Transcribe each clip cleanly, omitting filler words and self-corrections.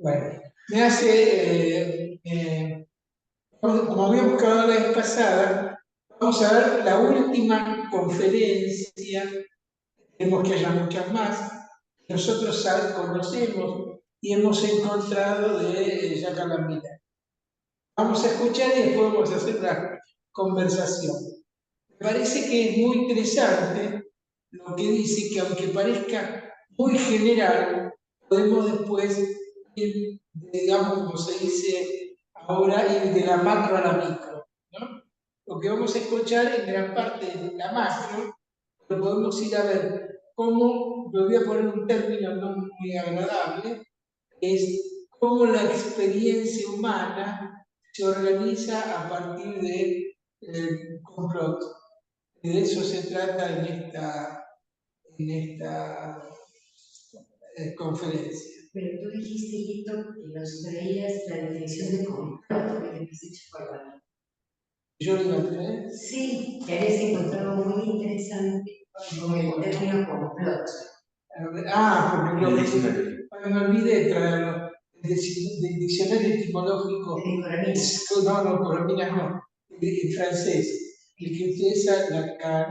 Bueno, me hace, como habíamos quedado la vez pasada, vamos a ver la última conferencia, queremos que haya muchas más, nosotros conocemos y hemos encontrado de Jacques Lamina. Vamos a escuchar y después vamos a hacer la conversación. Me parece que es muy interesante lo que dice, que aunque parezca muy general, podemos después ir, digamos, como se dice ahora, ir de la macro a la micro, ¿no? Lo que vamos a escuchar en gran parte de la macro, pero podemos ir a ver cómo, me voy a poner un término no muy agradable, es cómo la experiencia humana se organiza a partir del complot. De eso se trata en esta conferencia. Pero tú dijiste, Guito, que nos traías la definición de complot que te has hecho para. ¿Yo lo encontré? Sí, que habías encontrado muy interesante con el término complot. Porque me olvidé de traerlo. Del diccionario etimológico. No, Coromina no. En francés. El que utiliza Lacan,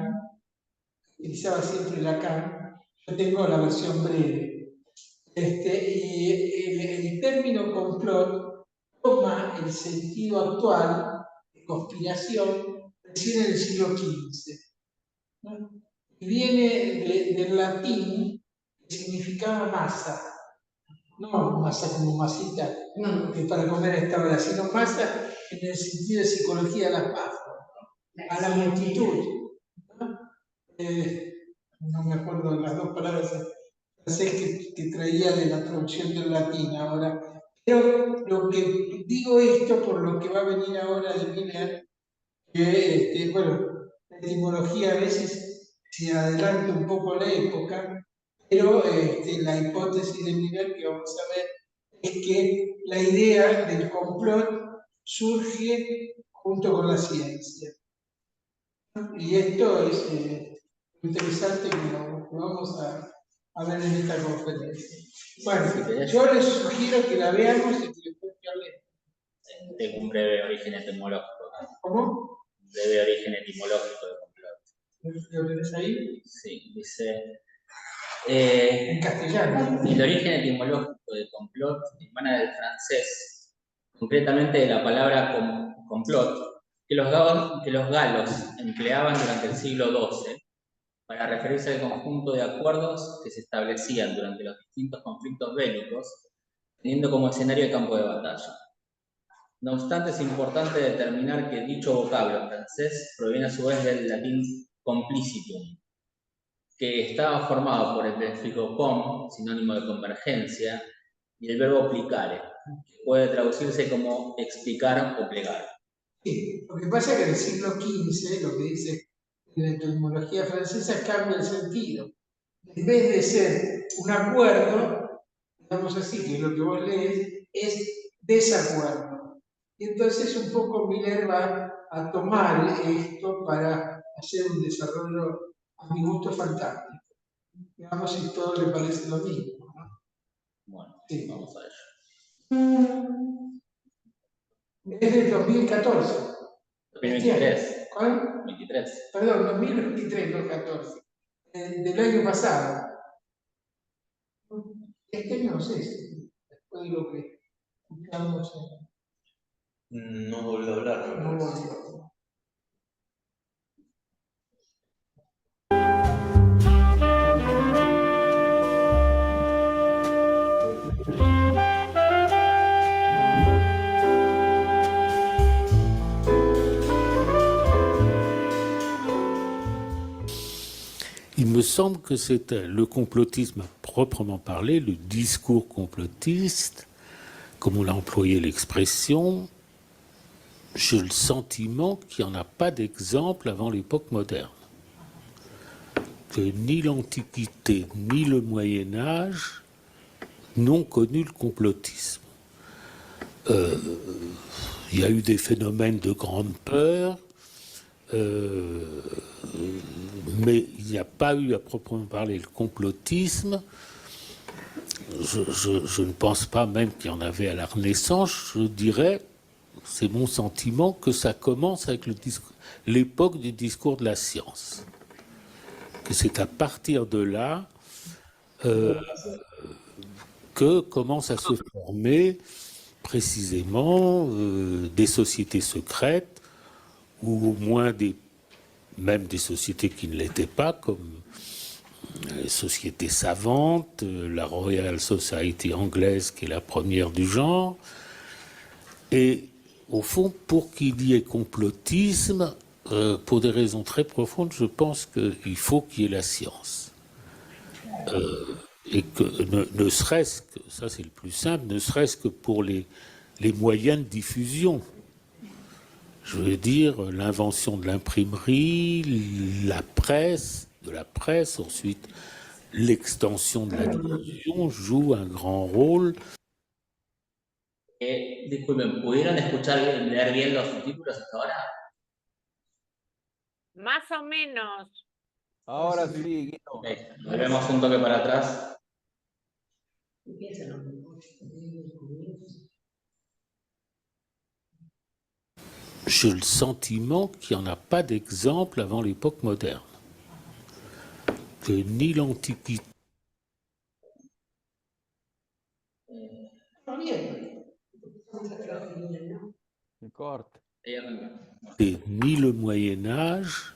utilizaba siempre Lacan. Yo tengo la versión breve. Y el término complot toma el sentido actual de conspiración recién en el siglo XV. ¿No? Y viene del latín, que significaba masa. No masa como masita, que para comer a esta hora, sino masa en el sentido de psicología de las masas, ¿no? A la multitud. ¿No? No me acuerdo de las dos palabras que traía de la traducción del latín ahora. Pero lo que digo esto por lo que va a venir ahora de Miller, que bueno, la etimología a veces se adelanta un poco a la época, pero la hipótesis de Miller que vamos a ver es que la idea del complot surge junto con la ciencia. Y esto es interesante que lo vamos a ver en esta conferencia. Bueno, yo les sugiero que la veamos y que después que hablemos. Tengo un breve origen etimológico. ¿Cómo? Un breve origen etimológico de complot. ¿Lo tenés ahí? Sí, dice... en castellano. El origen etimológico de complot emana del francés, concretamente de la palabra complot, que los galos empleaban durante el siglo XII para referirse al conjunto de acuerdos que se establecían durante los distintos conflictos bélicos, teniendo como escenario el campo de batalla. No obstante, es importante determinar que dicho vocablo francés proviene a su vez del latín complicitum, que estaba formado por el prefijo com, sinónimo de convergencia, y el verbo plicare, que puede traducirse como explicar o plegar. Sí, lo que pasa es que en el siglo XV, lo que dice en la etimología francesa, cambia el sentido. En vez de ser un acuerdo, digamos así, que lo que vos lees, es desacuerdo. Y entonces un poco Miller va a tomar esto para hacer un desarrollo a mi gusto fantástico. Veamos si todo le parece lo mismo, ¿no? Bueno, sí, vamos a ello. Es del 2014. 2023. ¿Cuál? 23. Perdón, 2023, no 14. Del año pasado. No sé si después de lo que escuchamos. No volvió a hablar. No volvió. Il me semble que c'est le complotisme à proprement parler, le discours complotiste, comme on l'a employé l'expression. J'ai le sentiment qu'il n'y en a pas d'exemple avant l'époque moderne. Que ni l'Antiquité ni le Moyen-Âge n'ont connu le complotisme. Il y a eu des phénomènes de grande peur, mais il n'y a pas eu à proprement parler le complotisme je ne pense pas même qu'il y en avait à la Renaissance. Je dirais, c'est mon sentiment, que ça commence avec l'époque du discours de la science. Que c'est à partir de là que commencent à se former précisément des sociétés secrètes, ou au moins même des sociétés qui ne l'étaient pas, comme les sociétés savantes, la Royal Society anglaise, qui est la première du genre. Et au fond, pour qu'il y ait complotisme, pour des raisons très profondes, je pense qu'il faut qu'il y ait la science. Et que ne serait-ce que, ça c'est le plus simple, ne serait-ce que pour les moyens de diffusion. Je veux dire, l'invention de l'imprimerie, de la presse, ensuite l'extension de la diffusion joue un grand rôle. Disculpen, ¿pudieron escuchar bien, leer bien los subtítulos hasta ahora? Más o menos. Ahora sí, Guido. Ok, volvemos un toque para atrás. Empieza lo mejor. J'ai le sentiment qu'il n'y en a pas d'exemple avant l'époque moderne. Que ni l'Antiquité, Il corte. ni le Moyen-Âge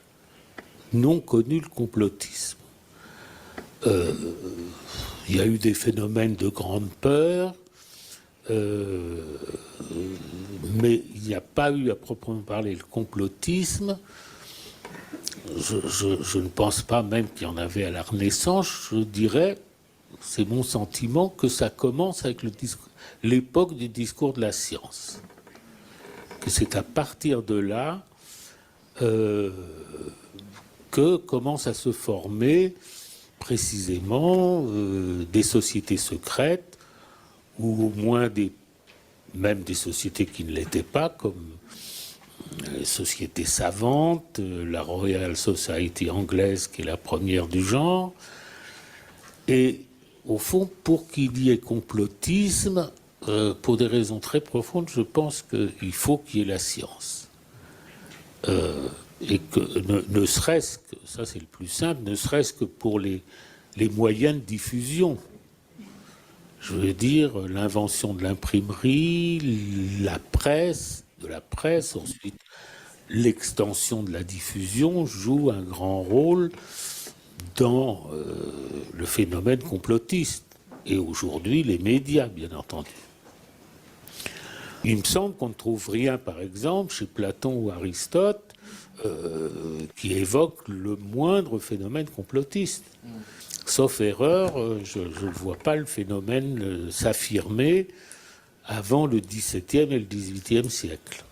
n'ont connu le complotisme. Il y a eu des phénomènes de grande peur, mais il n'y a pas eu à proprement parler le complotisme. Je ne pense pas même qu'il y en avait à la Renaissance. Je dirais, c'est mon sentiment, que ça commence avec l'époque du discours de la science. Que c'est à partir de là que commencent à se former précisément des sociétés secrètes, ou au moins même des sociétés qui ne l'étaient pas, comme les sociétés savantes, la Royal Society anglaise, qui est la première du genre. Et au fond, pour qu'il y ait complotisme, pour des raisons très profondes, je pense qu'il faut qu'il y ait la science. Et que ne serait-ce que, ça c'est le plus simple, ne serait-ce que pour les moyens de diffusion. Je veux dire, l'invention de l'imprimerie, de la presse, ensuite l'extension de la diffusion joue un grand rôle dans le phénomène complotiste. Et aujourd'hui, les médias, bien entendu. Il me semble qu'on ne trouve rien, par exemple, chez Platon ou Aristote, qui évoque le moindre phénomène complotiste. Sauf erreur, je ne vois pas le phénomène s'affirmer avant le XVIIe et le XVIIIe siècle.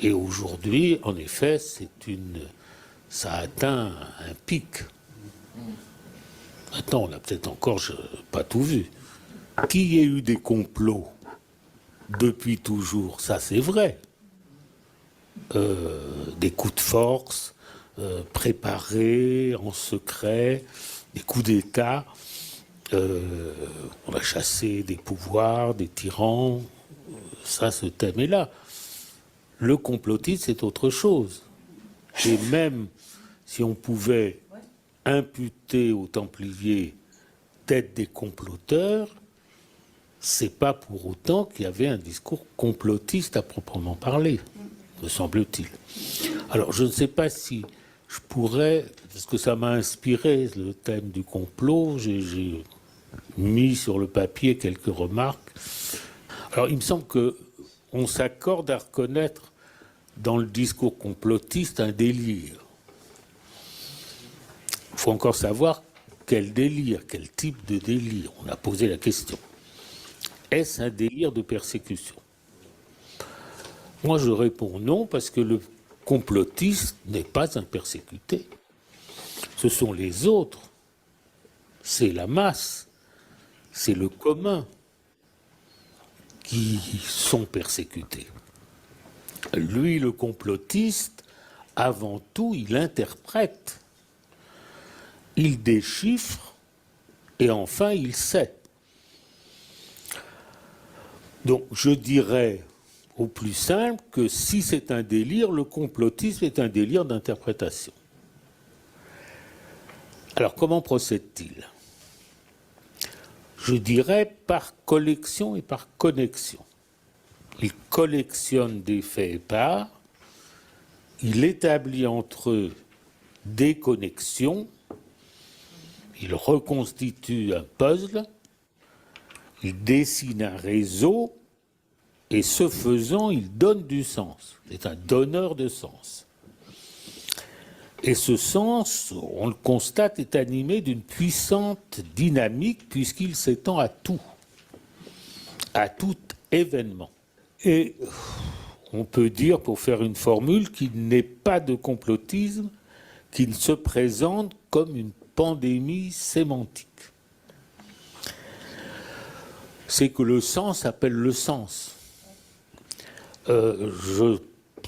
Et aujourd'hui, en effet, ça atteint un pic. Attends, on n'a peut-être encore pas tout vu. Qu'il y ait eu des complots depuis toujours, ça c'est vrai. Des coups de force préparés en secret, des coups d'État. On a chassé des pouvoirs, des tyrans. Ça, ce thème est là. Le complotisme, c'est autre chose. Et même si on pouvait imputer aux Templiers d'être des comploteurs, c'est pas pour autant qu'il y avait un discours complotiste à proprement parler, me semble-t-il. Alors, je ne sais pas si je pourrais, parce que ça m'a inspiré le thème du complot, j'ai mis sur le papier quelques remarques. Alors, il me semble qu'on s'accorde à reconnaître dans le discours complotiste un délire. Il faut encore savoir quel délire, quel type de délire. On a posé la question. Est-ce un délire de persécution? Moi, je réponds non, parce que le complotiste n'est pas un persécuté. Ce sont les autres, c'est la masse, c'est le commun qui sont persécutés. Lui, le complotiste, avant tout, il interprète, il déchiffre et enfin il sait. Donc je dirais au plus simple que si c'est un délire, le complotisme est un délire d'interprétation. Alors comment procède-t-il? Je dirais par collection et par connexion. Il collectionne des faits épars, il établit entre eux des connexions, il reconstitue un puzzle, il dessine un réseau, et ce faisant, il donne du sens. C'est un donneur de sens. Et ce sens, on le constate, est animé d'une puissante dynamique puisqu'il s'étend à tout événement. Et on peut dire, pour faire une formule, qu'il n'est pas de complotisme qui ne se présente comme une pandémie sémantique. C'est que le sens appelle le sens. Je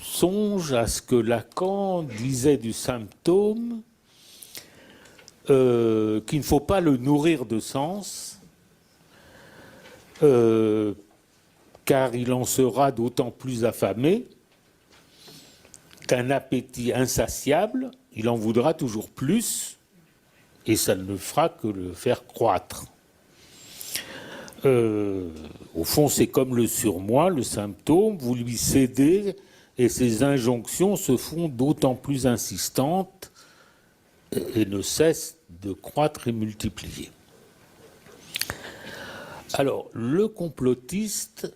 songe à ce que Lacan disait du symptôme, qu'il ne faut pas le nourrir de sens, car il en sera d'autant plus affamé qu'un appétit insatiable, il en voudra toujours plus, et ça ne fera que le faire croître. Au fond, c'est comme le surmoi, le symptôme, vous lui cédez et ses injonctions se font d'autant plus insistantes et ne cessent de croître et multiplier. Alors, le complotiste,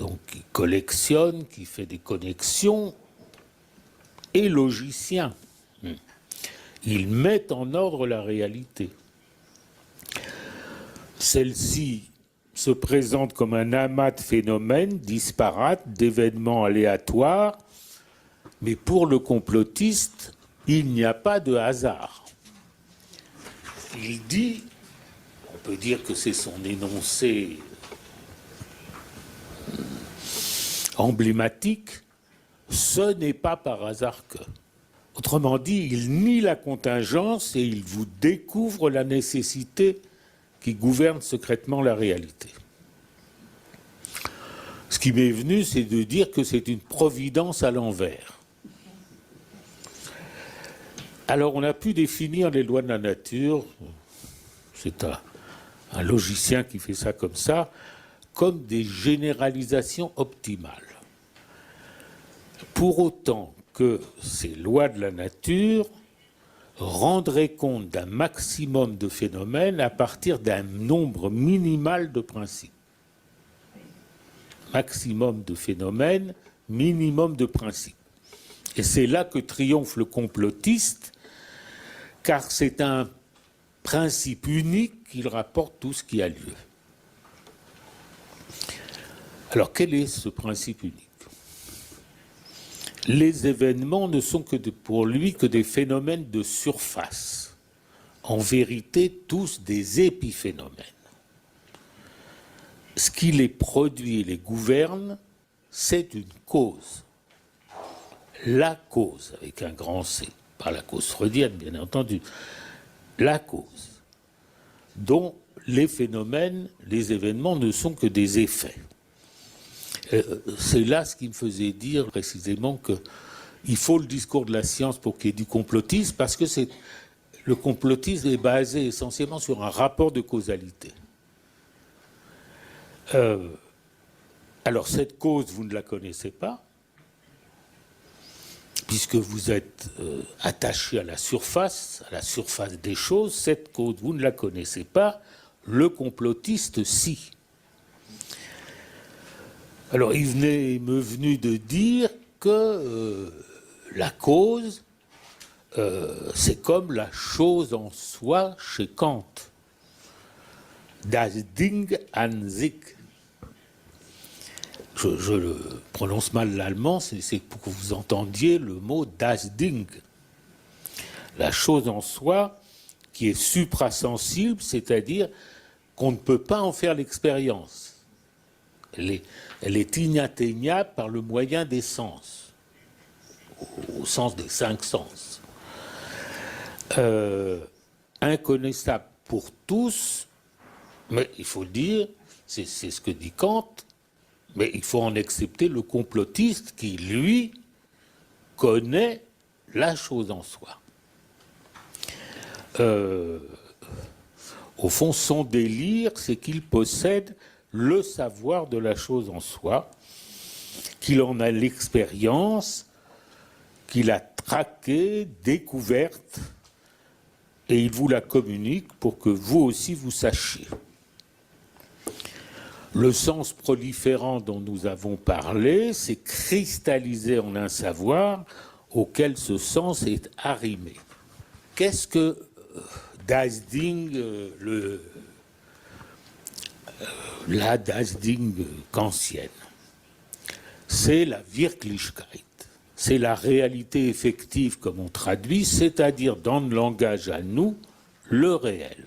donc, qui collectionne, qui fait des connexions, est logicien. Il met en ordre la réalité. Celle-ci se présente comme un amas de phénomènes disparates, d'événements aléatoires, mais pour le complotiste, il n'y a pas de hasard. Il dit, on peut dire que c'est son énoncé emblématique, ce n'est pas par hasard que. Autrement dit, il nie la contingence et il vous découvre la nécessité qui gouverne secrètement la réalité. Ce qui m'est venu, c'est de dire que c'est une providence à l'envers. Alors, on a pu définir les lois de la nature, c'est un logicien qui fait ça, comme des généralisations optimales. Pour autant que ces lois de la nature rendrait compte d'un maximum de phénomènes à partir d'un nombre minimal de principes. Maximum de phénomènes, minimum de principes. Et c'est là que triomphe le complotiste, car c'est un principe unique qui rapporte tout ce qui a lieu. Alors quel est ce principe unique? Les événements ne sont pour lui que des phénomènes de surface. En vérité, tous des épiphénomènes. Ce qui les produit et les gouverne, c'est une cause. La cause, avec un grand C, pas la cause freudienne, bien entendu. La cause, dont les phénomènes, les événements ne sont que des effets. C'est là ce qui me faisait dire précisément qu'il faut le discours de la science pour qu'il y ait du complotisme, parce que le complotisme est basé essentiellement sur un rapport de causalité. Alors cette cause, vous ne la connaissez pas, puisque vous êtes attaché à la surface des choses. Cette cause, vous ne la connaissez pas, le complotiste, si. Alors, il m'est venu de dire que la cause, c'est comme la chose en soi chez Kant. Das Ding an sich. Je le prononce mal l'allemand, c'est pour que vous entendiez le mot das Ding. La chose en soi qui est suprasensible, c'est-à-dire qu'on ne peut pas en faire l'expérience. Elle est inatteignable par le moyen des sens, au sens des 5 sens. Inconnaissable pour tous, mais il faut le dire, c'est ce que dit Kant, mais il faut en accepter le complotiste qui, lui, connaît la chose en soi. Au fond, son délire, c'est qu'il possède le savoir de la chose en soi, qu'il en a l'expérience, qu'il a traquée, découverte, et il vous la communique pour que vous aussi vous sachiez. Le sens proliférant dont nous avons parlé, c'est cristallisé en un savoir auquel ce sens est arrimé. Qu'est-ce que Das Ding, la Das Ding kantienne? C'est la Wirklichkeit, c'est la réalité effective comme on traduit, c'est-à-dire dans le langage à nous, le réel.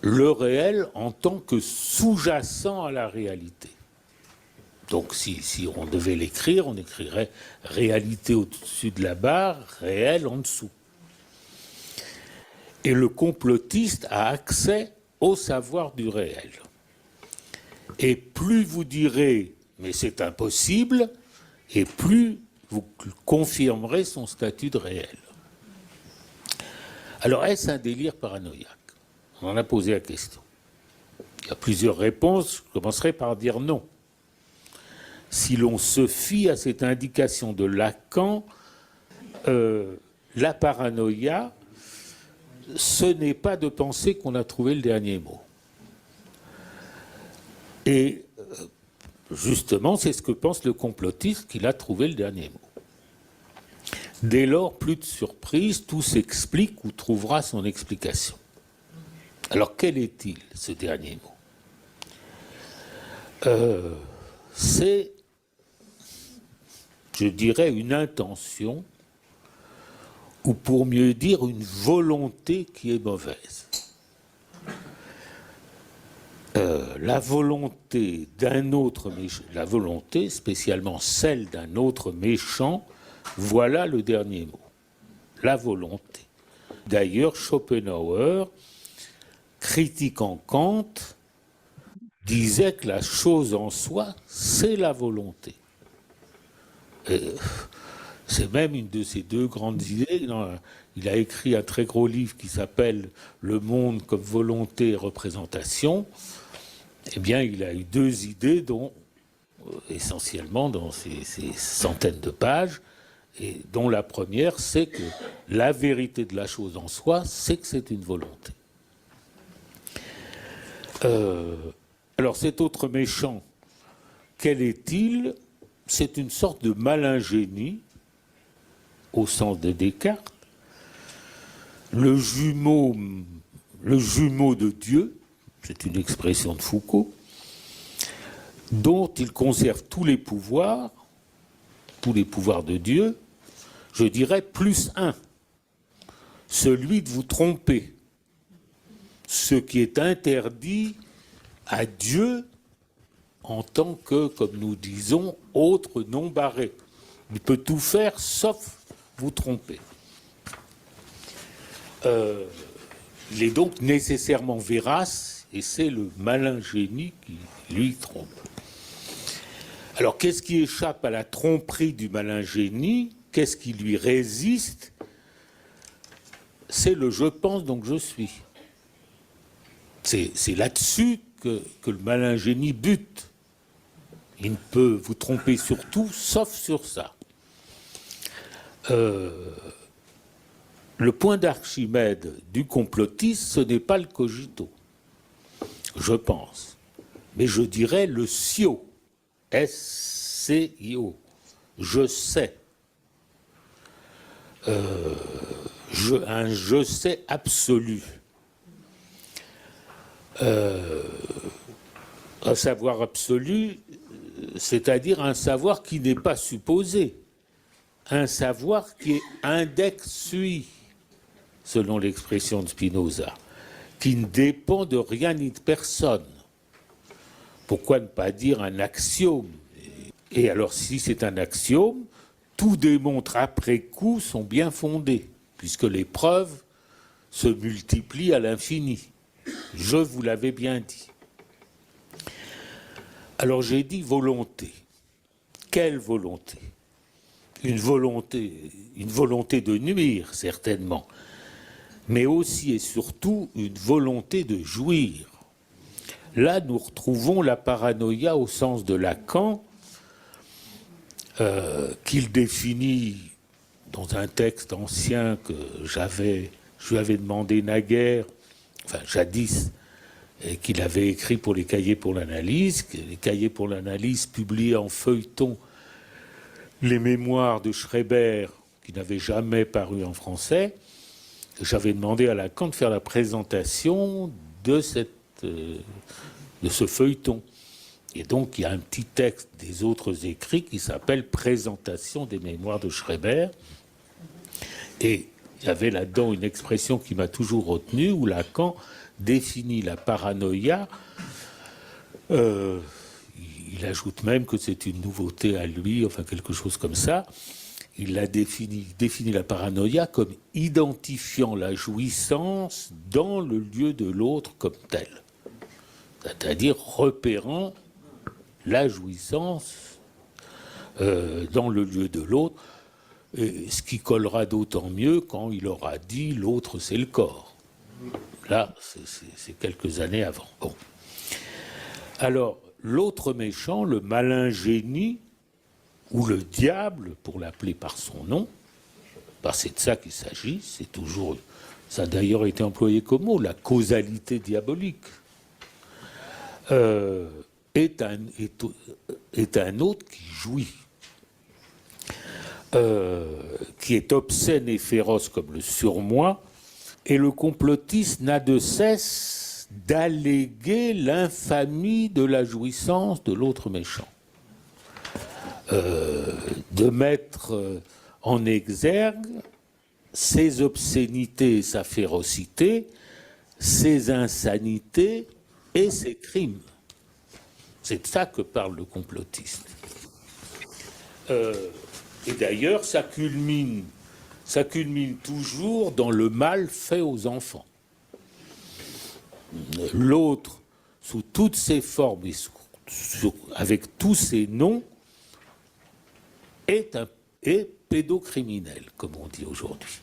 Le réel en tant que sous-jacent à la réalité. Donc si on devait l'écrire, on écrirait réalité au-dessus de la barre, réel en dessous. Et le complotiste a accès au savoir du réel. Et plus vous direz « mais c'est impossible », et plus vous confirmerez son statut de réel. Alors est-ce un délire paranoïaque? On en a posé la question. Il y a plusieurs réponses, je commencerai par dire non. Si l'on se fie à cette indication de Lacan, la paranoïa, ce n'est pas de penser qu'on a trouvé le dernier mot. Et justement, c'est ce que pense le complotiste, qu'il a trouvé le dernier mot. Dès lors, plus de surprise, tout s'explique ou trouvera son explication. Alors, quel est-il, ce dernier mot? C'est, je dirais, une intention, ou pour mieux dire, une volonté qui est mauvaise. La volonté d'un autre méchant, la volonté, spécialement celle d'un autre méchant, voilà le dernier mot. La volonté. D'ailleurs, Schopenhauer, critiquant Kant, disait que la chose en soi, c'est la volonté. C'est même une de ses deux grandes idées. Il a écrit un très gros livre qui s'appelle « Le monde comme volonté et représentation ». Eh bien, il a eu deux idées, dont, essentiellement, dans ces centaines de pages, et dont la première, c'est que la vérité de la chose en soi, c'est que c'est une volonté. Alors cet autre méchant, quel est-il? C'est une sorte de malingénie, au sens de Descartes, le jumeau de Dieu, c'est une expression de Foucault, dont il conserve tous les pouvoirs de Dieu, je dirais plus un, celui de vous tromper, ce qui est interdit à Dieu en tant que, comme nous disons, autre non barré. Il peut tout faire sauf vous tromper. Il est donc nécessairement vérace et c'est le malin génie qui lui trompe. Alors qu'est-ce qui échappe à la tromperie du malin génie? Qu'est-ce qui lui résiste? C'est le je pense donc je suis. C'est là-dessus que le malin génie bute. Il ne peut vous tromper sur tout, sauf sur ça. Le point d'Archimède du complotiste, ce n'est pas le cogito, je pense. Mais je dirais le scio, S-C-I-O, je sais. Un je sais absolu. Un savoir absolu, c'est-à-dire un savoir qui n'est pas supposé, un savoir qui est index sui, selon l'expression de Spinoza, qui ne dépend de rien ni de personne. Pourquoi ne pas dire un axiome? Et alors, si c'est un axiome, tout démontre après coup sont bien fondés, puisque les preuves se multiplient à l'infini. Je vous l'avais bien dit. Alors j'ai dit volonté. Quelle volonté? Une volonté de nuire, certainement, mais aussi et surtout une volonté de jouir. Là, nous retrouvons la paranoïa au sens de Lacan, qu'il définit dans un texte ancien que je lui avais demandé naguère, enfin jadis, et qu'il avait écrit pour les cahiers pour l'analyse, les cahiers pour l'analyse publiés en feuilleton les mémoires de Schreiber, qui n'avaient jamais paru en français. J'avais demandé à Lacan de faire la présentation de ce feuilleton. Et donc, il y a un petit texte des autres écrits qui s'appelle « Présentation des mémoires de Schreiber ». Et il y avait là-dedans une expression qui m'a toujours retenu, où Lacan définit la paranoïa. Il ajoute même que c'est une nouveauté à lui, enfin quelque chose comme ça. Il a défini la paranoïa comme identifiant la jouissance dans le lieu de l'autre comme tel. C'est-à-dire repérant la jouissance dans le lieu de l'autre, ce qui collera d'autant mieux quand il aura dit « l'autre c'est le corps ». Là, c'est quelques années avant. Bon. Alors, l'autre méchant, le malin génie, ou le diable, pour l'appeler par son nom, ben c'est de ça qu'il s'agit, c'est toujours, ça a d'ailleurs été employé comme mot, la causalité diabolique, est un autre qui jouit, qui est obscène et féroce comme le surmoi, et le complotiste n'a de cesse d'alléguer l'infamie de la jouissance de l'autre méchant. De mettre en exergue ses obscénités et sa férocité, ses insanités et ses crimes. C'est de ça que parle le complotiste. Et d'ailleurs, ça culmine toujours dans le mal fait aux enfants. L'autre, sous toutes ses formes et avec tous ses noms, est pédocriminel, comme on dit aujourd'hui.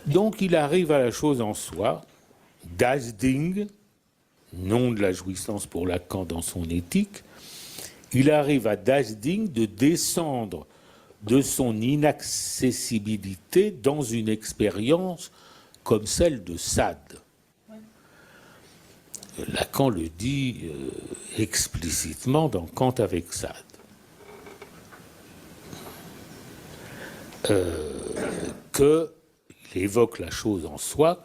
Donc il arrive à la chose en soi, das Ding, nom de la jouissance pour Lacan dans son éthique, il arrive à das Ding de descendre de son inaccessibilité dans une expérience comme celle de Sade. Lacan le dit explicitement dans Kant avec Sade. Qu'il évoque la chose en soi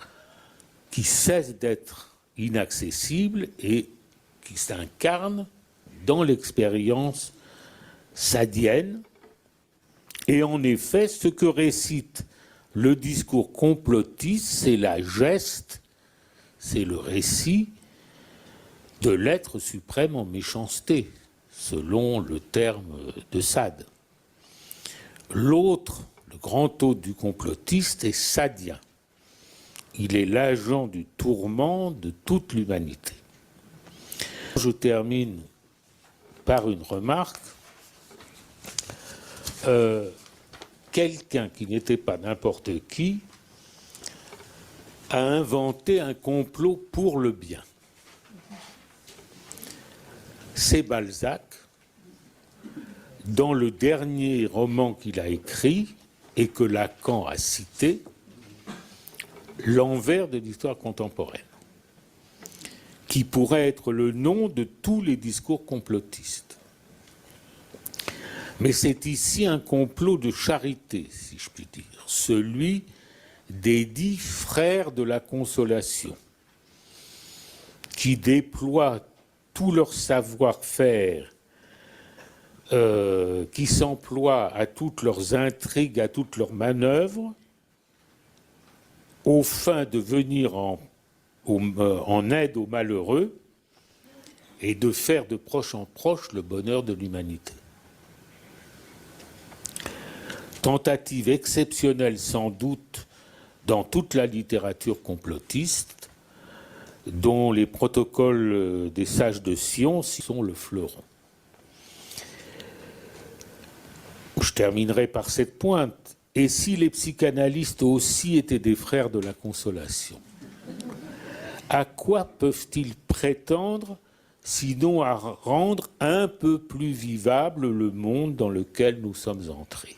qui cesse d'être inaccessible et qui s'incarne dans l'expérience sadienne. Et en effet, ce que récite le discours complotiste, c'est la geste, c'est le récit de l'être suprême en méchanceté, selon le terme de Sade. L'autre, le grand hôte du complotiste, est sadien. Il est l'agent du tourment de toute l'humanité. Je termine par une remarque. Quelqu'un qui n'était pas n'importe qui a inventé un complot pour le bien. C'est Balzac, dans le dernier roman qu'il a écrit et que Lacan a cité, L'envers de l'histoire contemporaine, qui pourrait être le nom de tous les discours complotistes. Mais c'est ici un complot de charité, si je puis dire, celui des 10 frères de la consolation, qui déploient tout leur savoir-faire, qui s'emploient à toutes leurs intrigues, à toutes leurs manœuvres, au fin de venir en aide aux malheureux et de faire de proche en proche le bonheur de l'humanité. Tentative exceptionnelle sans doute dans toute la littérature complotiste, dont les protocoles des sages de Sion sont le fleuron. Je terminerai par cette pointe. Et si les psychanalystes aussi étaient des frères de la consolation, à quoi peuvent-ils prétendre sinon à rendre un peu plus vivable le monde dans lequel nous sommes entrés?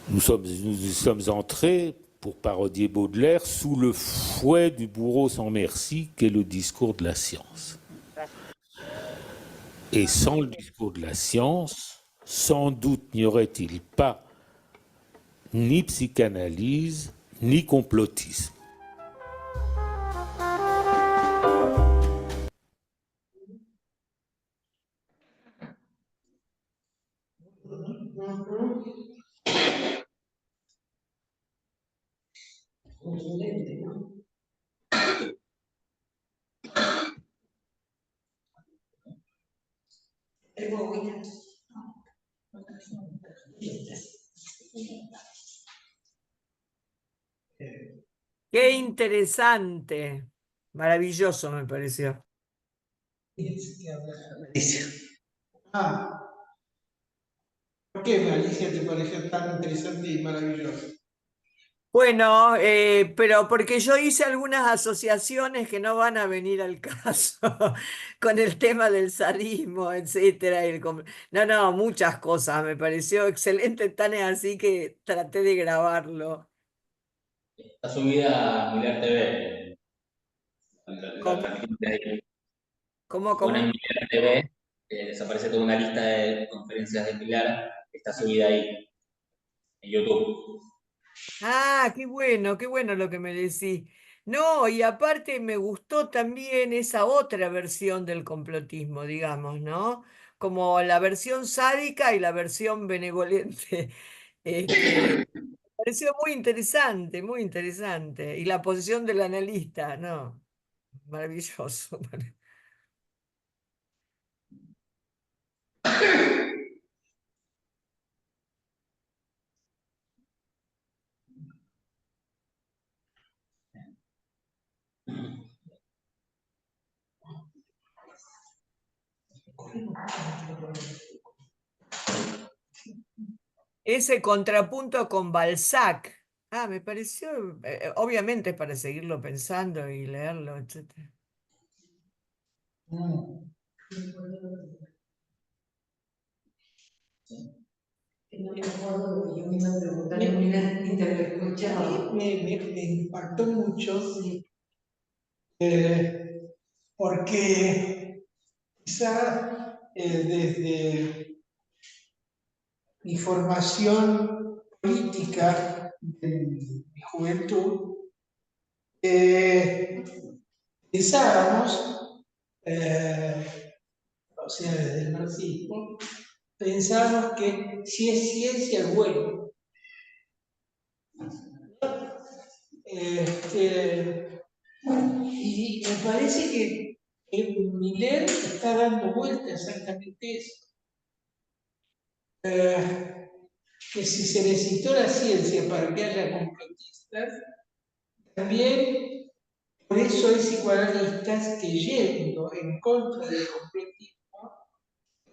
Nous sommes entrés, pour parodier Baudelaire, sous le fouet du bourreau sans merci qu'est le discours de la science. Et sans le discours de la science, sans doute n'y aurait-il pas ni psychanalyse, ni complotisme. Qué interesante. Maravilloso me pareció. Ah, ¿por qué Alicia te pareció tan interesante y maravilloso? Bueno, pero porque yo hice algunas asociaciones que no van a venir al caso con el tema del sadismo, etcétera. No, muchas cosas. Me pareció excelente, tan es así que traté de grabarlo. Está subida a Miller TV. ¿Cómo? ¿Cómo? Pone en Miller TV, desaparece toda una lista de conferencias de Pilar, está subida ahí, en YouTube. Ah, qué bueno lo que me decís. No, y aparte me gustó también esa otra versión del complotismo, digamos, ¿no? Como la versión sádica y la versión benevolente. Me pareció muy interesante, muy interesante. Y la posición del analista, ¿no? Maravilloso. Ese contrapunto con Balzac. Ah, me pareció, obviamente para seguirlo pensando y leerlo, etcétera. No me acuerdo lo que yo me iba a preguntar en una interlocución. Me impactó mucho Sí. porque quizá desde mi formación política en mi juventud, pensábamos, o sea, desde el marxismo, pensábamos que si es ciencia es bueno. Y me parece que Miller está dando vuelta exactamente eso. Que si se necesitó la ciencia para que haya complotistas, también por eso hay psicoanalistas que yendo en contra del complotismo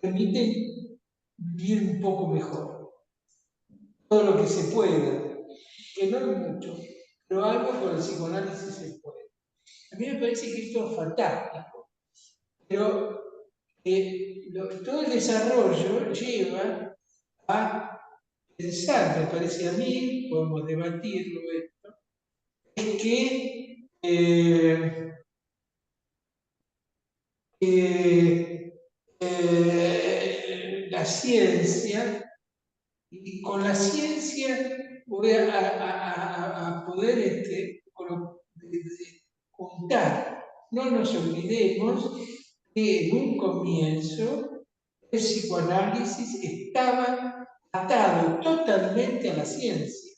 permiten vivir un poco mejor. Todo lo que se pueda, que no es mucho, pero algo con el psicoanálisis se puede. A mí me parece que esto es fantástico, pero todo el desarrollo lleva a pensar, me parece a mí, podemos debatirlo esto, es que la ciencia, y con la ciencia voy a poder contar. No nos olvidemos que en un comienzo el psicoanálisis estaba atado totalmente a la ciencia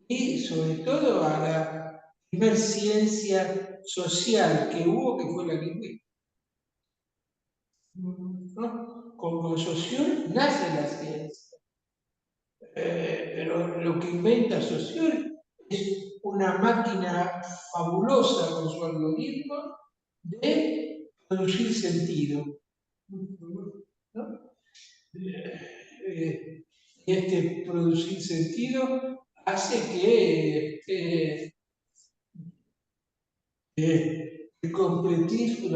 y sobre todo a la primer ciencia social que hubo, que fue la lingüística. ¿No? Con Saussure nace la ciencia, pero lo que inventa Saussure es una máquina fabulosa con su algoritmo de producir sentido, ¿no? Y este producir sentido hace que el completista,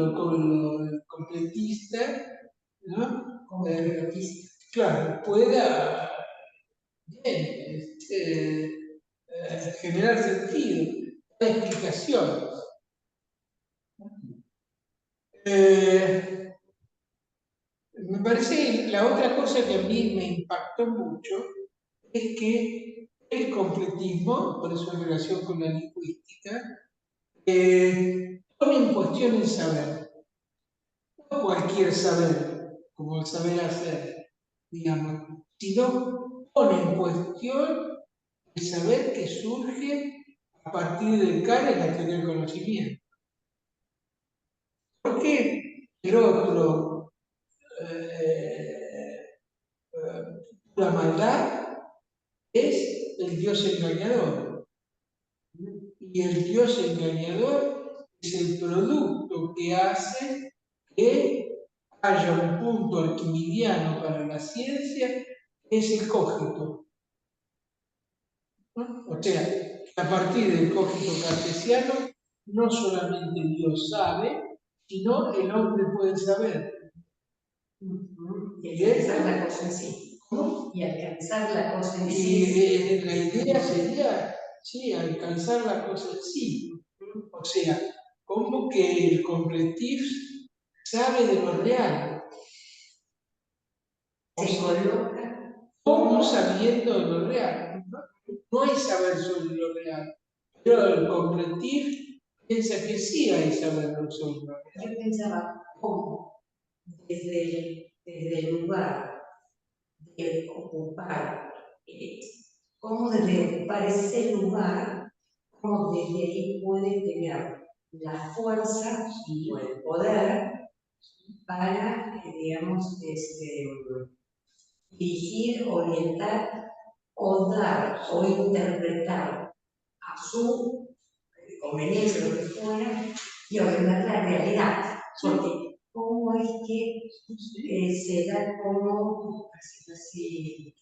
¿no? Claro, pueda bien, generar sentido, dar explicaciones. Me parece que la otra cosa que a mí me impactó mucho es que el completismo, por eso en relación con la lingüística, pone en cuestión el saber. No cualquier saber, como el saber hacer, digamos, sino pone en cuestión el saber que surge a partir del Kant en la teoría del conocimiento. Porque el otro, la maldad, es el Dios engañador. Y el Dios engañador es el producto que hace que haya un punto arquimidiano para la ciencia, que es el cogito. ¿No? O sea, a partir del cogito cartesiano, no solamente Dios sabe, sino el hombre puede saber. Y alcanzar la cosa en sí. ¿Cómo? Y alcanzar la cosa en Y sí. la idea sería, sí, alcanzar la cosa en sí. O sea, como que el completif sabe de lo real. Se coloca ¿Cómo sabiendo de lo real? No hay saber sobre lo real. Pero el completif piensa que sí hay saber sobre lo real. Yo pensaba cómo, desde el lugar de ocupar, cómo desde ocupar ese lugar, cómo desde ahí puede tener la fuerza o el poder para, digamos, dirigir, orientar o dar o interpretar a su conveniencia, lo que fuera, y ordenar la realidad. Porque cómo es que se da como así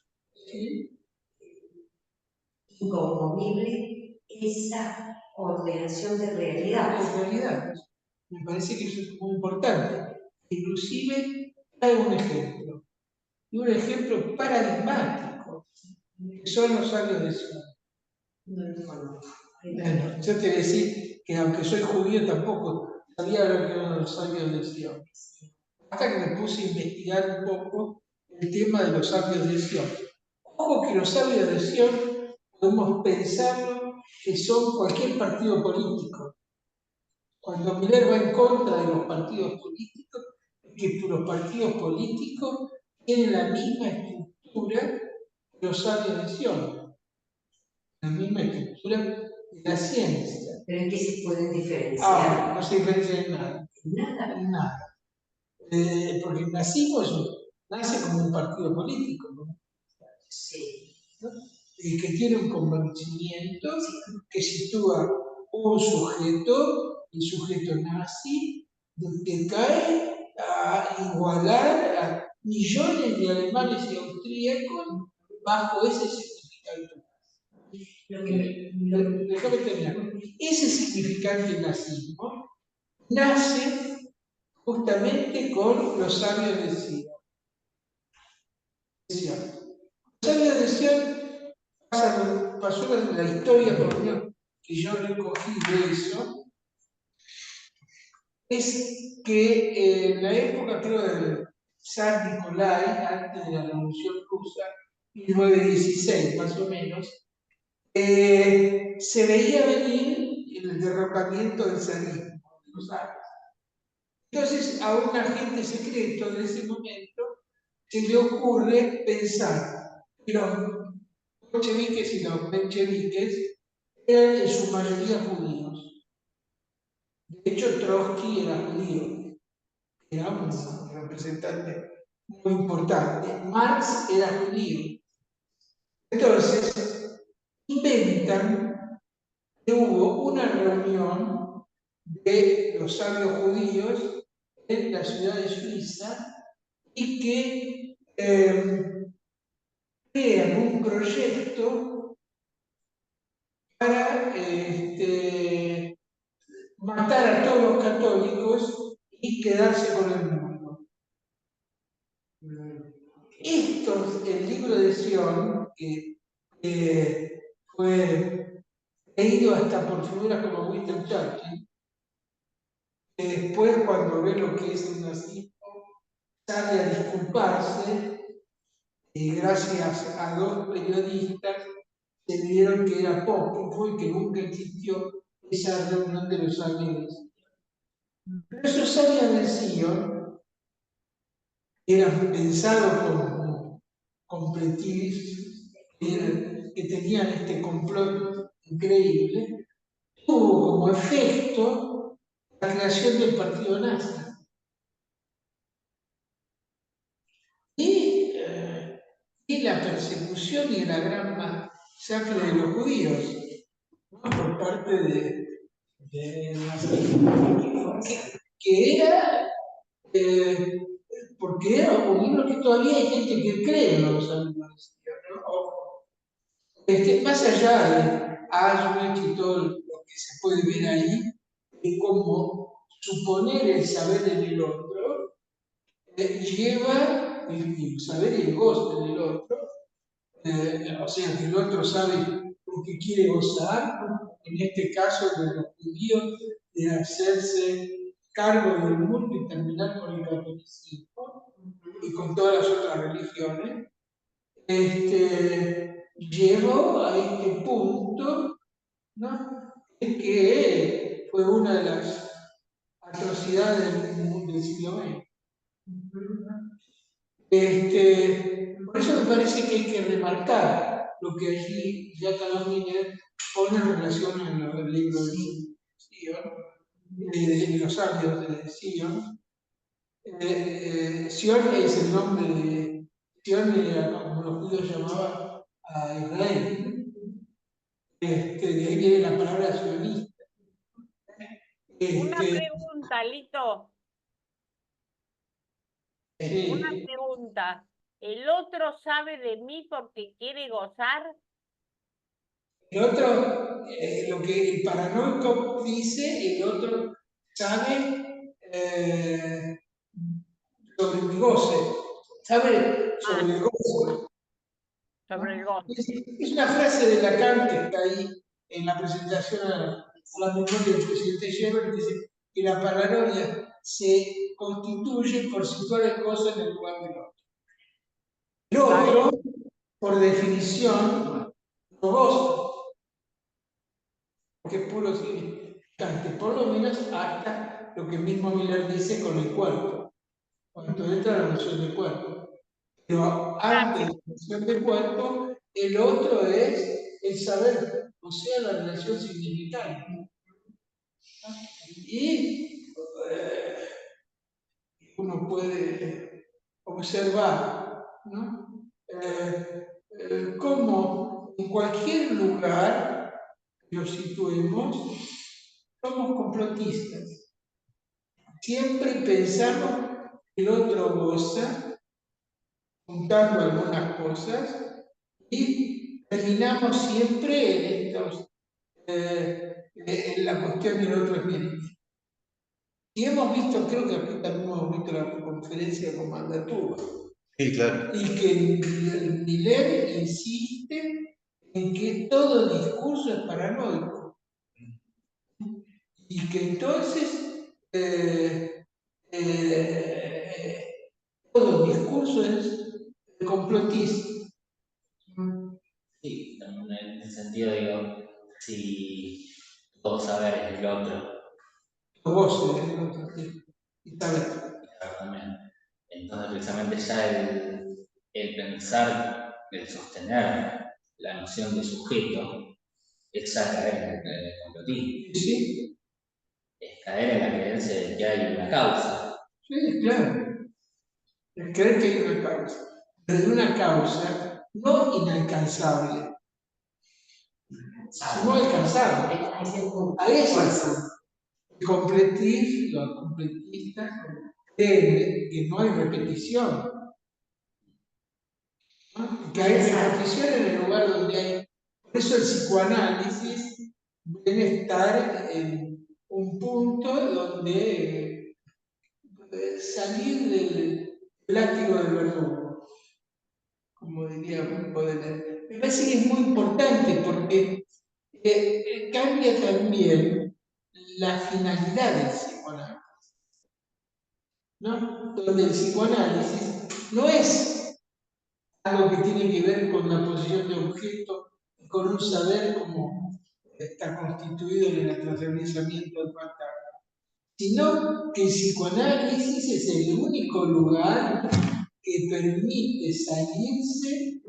inconmovible esa ordenación de realidad. En realidad, me parece que eso es muy importante. Inclusive, hay un ejemplo. Y un ejemplo paradigmático, que son los sabios de Sion. No lo conozco. Bueno, yo te voy a decir que aunque soy judío tampoco sabía lo que eran los sabios de Sion. Hasta que me puse a investigar un poco el tema de los sabios de Sion. Ojo que los sabios de Sion podemos pensarlo que son cualquier partido político. Cuando Miller va en contra de los partidos políticos, es que los partidos políticos tienen la misma estructura que los sabios de Sion, la misma estructura de la ciencia. Pero es que se pueden diferenciar. No se diferencia en nada. Nada. En nada. Porque el nazismo nace como un partido político, ¿no? Sí. ¿No? Y que tiene un convencimiento que sitúa un sujeto, el sujeto nazi, que cae a igualar a millones de alemanes y austríacos bajo ese significado. Déjame terminar. Ese significante nazismo nace justamente con los sabios de Sion. Los sabios de Sion pasó la historia, por lo menos, que yo recogí de eso, es que en la época, creo, del Zar Nicolai, antes de la Revolución Rusa, 1916 más o menos, se veía venir el derrocamiento del zarismo de los árabes. Entonces, a un agente secreto de ese momento se le ocurre pensar que los bolcheviques y los mencheviques eran en su mayoría judíos. De hecho, Trotsky era judío, era un representante muy importante. Marx era judío. Entonces, inventan que hubo una reunión de los sabios judíos en la ciudad de Suiza y que crean un proyecto para matar a todos los católicos y quedarse con el mundo. Esto, el libro de Sion, que fue leído hasta por figuras como Winston Churchill, que después cuando ve lo que es el nazismo, sale a disculparse y gracias a dos periodistas se vieron que era apócrifo y que nunca existió esa reunión de los sabios. Pero esos sabios de Sion eran pensados como completistas, que tenían este complot increíble, tuvo como efecto la creación del partido nazi. Y la persecución y la gran masacre de los judíos, ¿no? Por parte de que era, porque era un libro que todavía hay gente que cree en los amigos, ¿no? Más allá de Auschwitz y todo lo que se puede ver ahí, de cómo suponer el saber en el otro lleva el saber y el gozo en el otro, o sea, que el otro sabe lo que quiere gozar, en este caso de los judíos, de hacerse cargo del mundo y terminar con el catolicismo y con todas las otras religiones, llevó a este punto, ¿no? Que fue una de las atrocidades del siglo XX. Por eso me parece que hay que remarcar lo que allí Jacques Miller pone en relación al libro de Sion, de los sabios de Sion. Sion es el nombre de Sion, era como los judíos llamaban a Israel. De ahí viene la palabra sionista. Una pregunta, Lito. Una Sí. pregunta. ¿El otro sabe de mí porque quiere gozar? El otro, lo que el paranoico dice, el otro sabe sobre mi goce, sabe sobre el goce. Sobre el gozo. Es una frase de Lacan que está ahí en la presentación a la memoria del presidente Sherman, que dice que la paranoia se constituye por situar el gozo en el lugar del otro. El otro, por definición, no goza, porque es puro significante, por lo menos hasta lo que mismo Miller dice con el cuerpo, cuando entra la noción del cuerpo. Pero antes de la noción del cuerpo, el otro es el saber, o sea, la relación significante. Y uno puede observar, ¿no? Cómo en cualquier lugar que lo situemos, somos complotistas. Siempre pensamos que el otro goza, juntando algunas cosas, y terminamos siempre en la cuestión del otro espíritu. Y hemos visto, creo que aquí también hemos visto la conferencia con Mandatura. Sí, claro. Y que Miller insiste en que todo discurso es paranoico. Y que entonces todo discurso es complotista. Sí, también en ese sentido digo, si todo saber es el otro, Vos, y saber. claro, también. Entonces precisamente ya el pensar, el sostener la noción de sujeto, es ya caer en el complotismo, Sí, es caer en la creencia de que hay una causa. sí, claro. El creer que hay una causa. Pero de una causa no inalcanzable. no alcanzable. A ese punto. A ese punto. El completista, los completistas creen que no hay repetición, ¿no? Que hay repetición en el lugar donde hay. Por eso el psicoanálisis debe estar en un punto donde salir del látigo del verdugo, como diríamos Baudelaire. Me parece que es muy importante porque cambia también la finalidad del psicoanálisis, ¿no? Donde el psicoanálisis no es algo que tiene que ver con la posición de objeto, con un saber como está constituido en el atraviesamiento del fantasma, sino que el psicoanálisis es el único lugar que permite salirse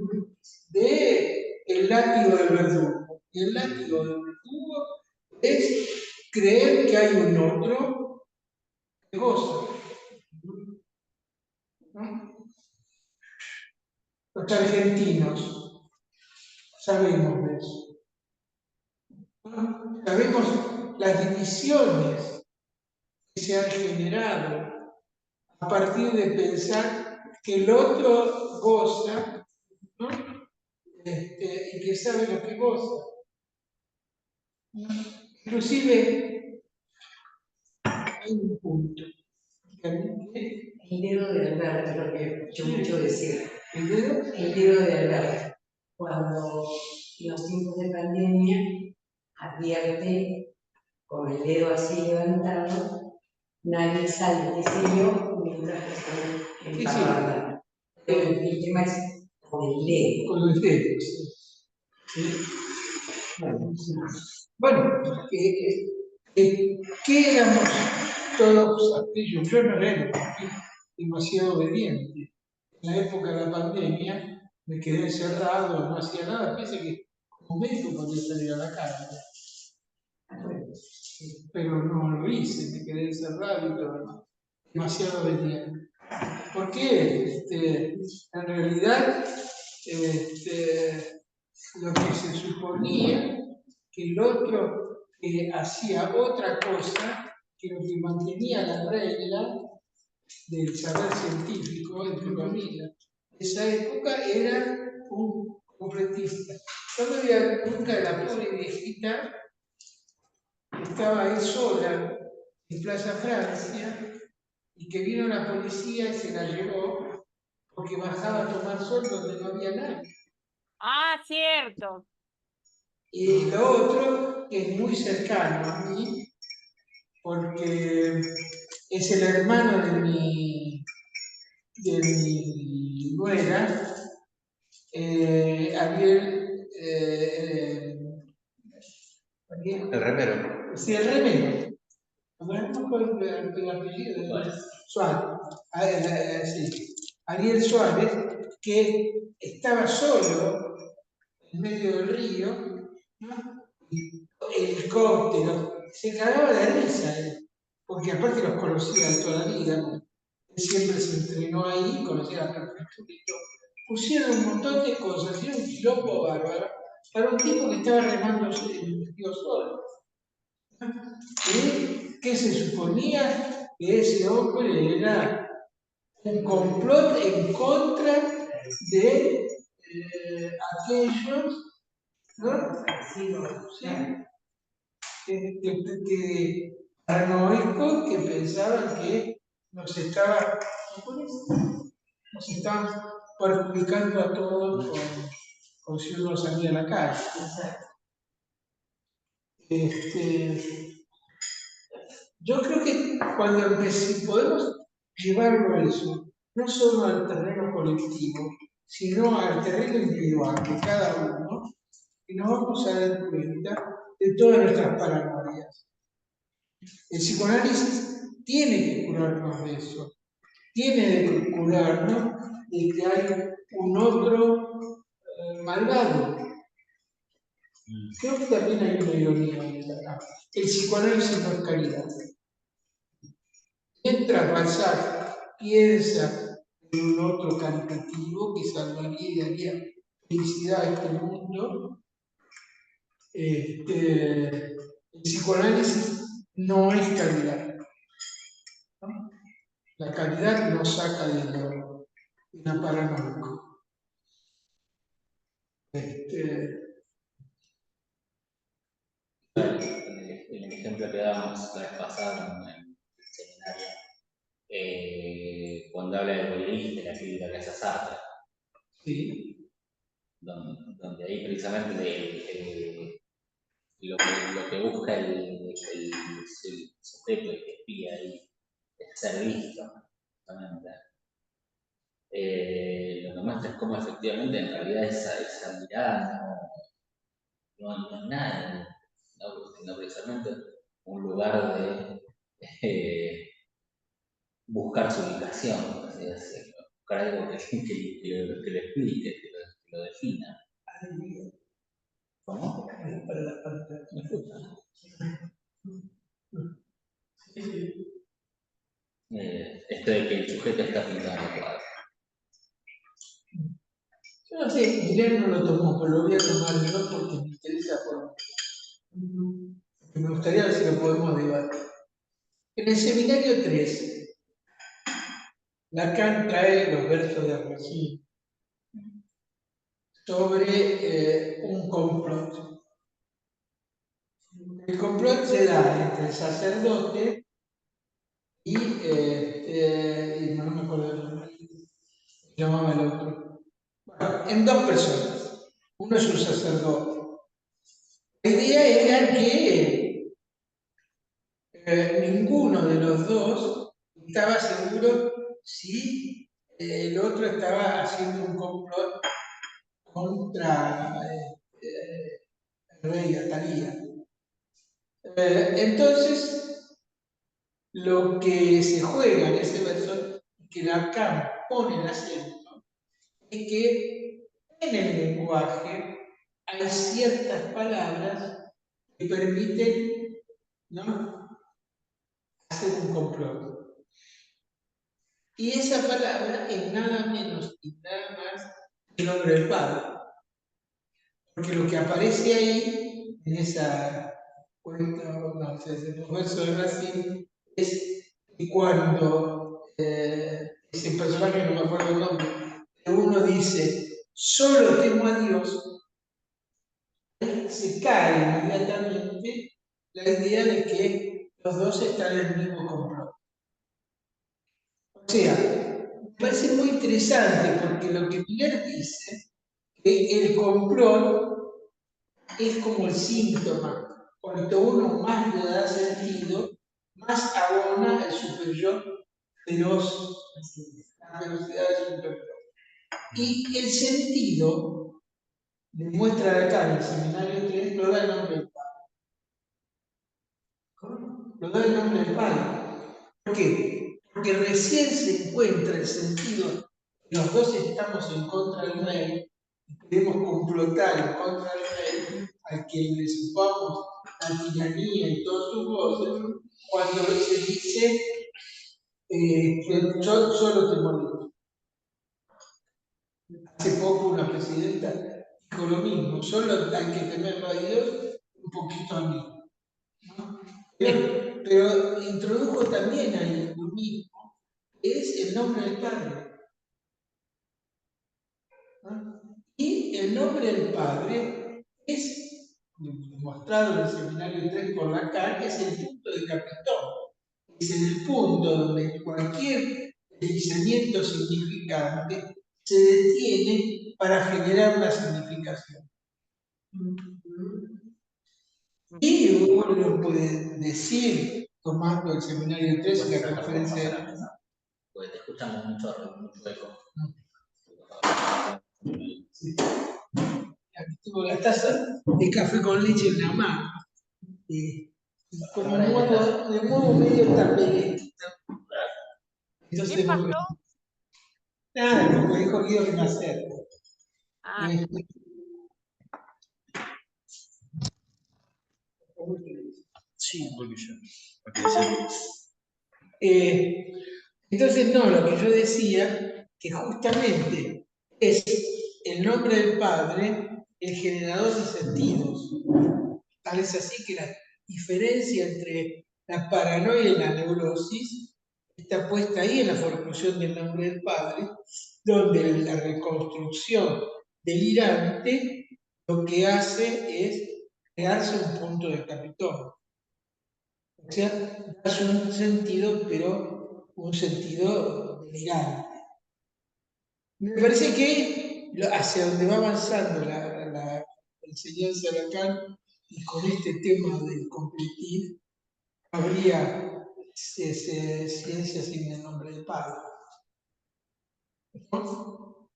del látigo del verdugo. Y el látigo del verdugo es creer que hay un otro cosa, ¿no? Los argentinos sabemos de eso, ¿no? Sabemos las divisiones que se han generado a partir de pensar que el otro goza, ¿no? Y que sabe lo que goza. Inclusive hay un punto. El dedo de Alberto, lo que escucho mucho decir. ¿El dedo? El dedo de Alberto. Cuando en los tiempos de pandemia advierte con el dedo así levantado, nadie sale, qué sé yo, mientras que están en parranda. Pero el tema es con el dedo. Con el dedo, sí. Bueno, ¿qué éramos todos aquellos? Yo no era demasiado obediente. En la época de la pandemia me quedé encerrado, no hacía nada, pensé que como médico podía salir a la calle. Pero no lo hice, me quedé encerrado y todo, demasiado obediente. ¿Por qué? En realidad, lo que se suponía que el otro hacía otra cosa que lo que mantenía la regla del saber científico, entre comillas. Esa época era un completista. Yo me voy a dar cuenta de la pobre viejita que estaba ahí sola en Plaza Francia y que vino la policía y se la llevó porque bajaba a tomar sol donde no había nadie. Ah, cierto. Y lo otro, que es muy cercano a mí, porque es el hermano de mi nuera, Ariel, El remero. sí, el remero. No el apellido, Suárez. Sí. Ariel Suárez, que estaba solo en medio del río, ¿no? Y el helicóptero, se cagaba de risa él, porque aparte los conocía de toda la vida, ¿no? Él siempre se entrenó ahí, conocía la perfección y todo. Pusieron un montón de cosas, hicieron un quilombo bárbaro para un tipo que estaba remando el río solo. ¿Y qué se suponía? Que ese hombre era un complot en contra de aquellos, ¿no? Sí, paranoicos que pensaban que nos estaban perjudicando a todos con si uno salía a la calle. Yo creo que cuando podemos llevarlo a eso, no solo al terreno colectivo, sino al terreno individual de cada uno, y nos vamos a dar cuenta de todas nuestras paranoias. El psicoanálisis tiene que curarnos de eso, tiene que curarnos de que hay un otro malvado. Creo que también hay una ironía en esta. El psicoanálisis no es caridad. Mientras Balzac piensa en un otro caritativo que salvaría y daría felicidad a este mundo, el psicoanálisis no es calidad, ¿no? La calidad lo saca de lo paranoico. El ejemplo que dábamos la vez pasada en el seminario, cuando habla del voyerismo, de la crítica que hace a Sartre, Sí. donde ahí precisamente lo que busca el sujeto, el que espía ahí, es ser visto, justamente. Lo que muestra es cómo efectivamente en realidad esa mirada no es nada, sino precisamente un lugar de buscar su ubicación, por así decirlo, buscar algo que lo explique, que lo defina. ¿Cómo? Para la pantalla. Esto de que el sujeto está pintado en el cuadro. Yo no sé, Guillermo no lo tomó, pero lo voy a tomar yo porque me interesa me gustaría ver si lo podemos debatir. En el seminario 3, Lacan trae los versos de Regine sobre un complot. El complot se da entre el sacerdote y no me acuerdo el nombre, se llamaba el otro. Bueno, en dos personas. Uno es un sacerdote. La idea era que ninguno de los dos estaba seguro si el otro estaba haciendo un complot contra el rey Atalía. Entonces, lo que se juega en ese verso, que Lacan pone el acento, es que en el lenguaje hay ciertas palabras que permiten, ¿no?, hacer un complot. Y esa palabra es nada menos y nada más que el nombre del Padre. Porque lo que aparece ahí, en esa cuenta, no sé, en el verso de Racine, es que cuando ese personaje, no me acuerdo el nombre, uno dice, solo temo a Dios, se cae inmediatamente la idea de que los dos están en el mismo complot. O sea, me parece muy interesante porque lo que Miller dice, que el complot es como el síntoma. Cuanto uno más le da sentido, más abona el superior feroz, la velocidad del superior. Y el sentido, demuestra acá en el seminario 3, lo da el nombre del Padre. Lo da el nombre del Padre. ¿Por qué? Porque recién se encuentra el sentido que los dos estamos en contra del rey, y queremos complotar en contra del rey, al que le supamos la tiranía y todos sus voces, cuando se dice que yo solo te morí. Hace poco una presidenta dijo lo mismo, solo hay que temerlo a Dios, un poquito a mí, ¿no? Pero introdujo también ahí lo mismo, que es el nombre del Padre, ¿no? Y el nombre del Padre es, demostrado en el seminario 3 por Lacan, es el punto de capitón. Es el punto donde cualquier deslizamiento significante se detiene para generar una significación. Y uno puede decir, tomando el seminario 3 y la conferencia. Pues te escuchamos mucho eco. Sí. Aquí tengo la taza de café con leche en la mano. Como de modo medio tambeguetito. ¿Qué pasó? Nada, como dijo Guido que me acerco. Ah, Sí, porque yo. Entonces, no, lo que yo decía, que justamente es el nombre del Padre, el generador de sentidos. Tal es así que la diferencia entre la paranoia y la neurosis está puesta ahí en la formulación del nombre del padre, donde la reconstrucción delirante lo que hace es crearse un punto de Capitón. O sea, darse un sentido, pero un sentido delirante. Me parece que hacia donde va avanzando la enseñanza de Lacan y con este tema del completir, habría ciencia sin el nombre del padre. ¿No?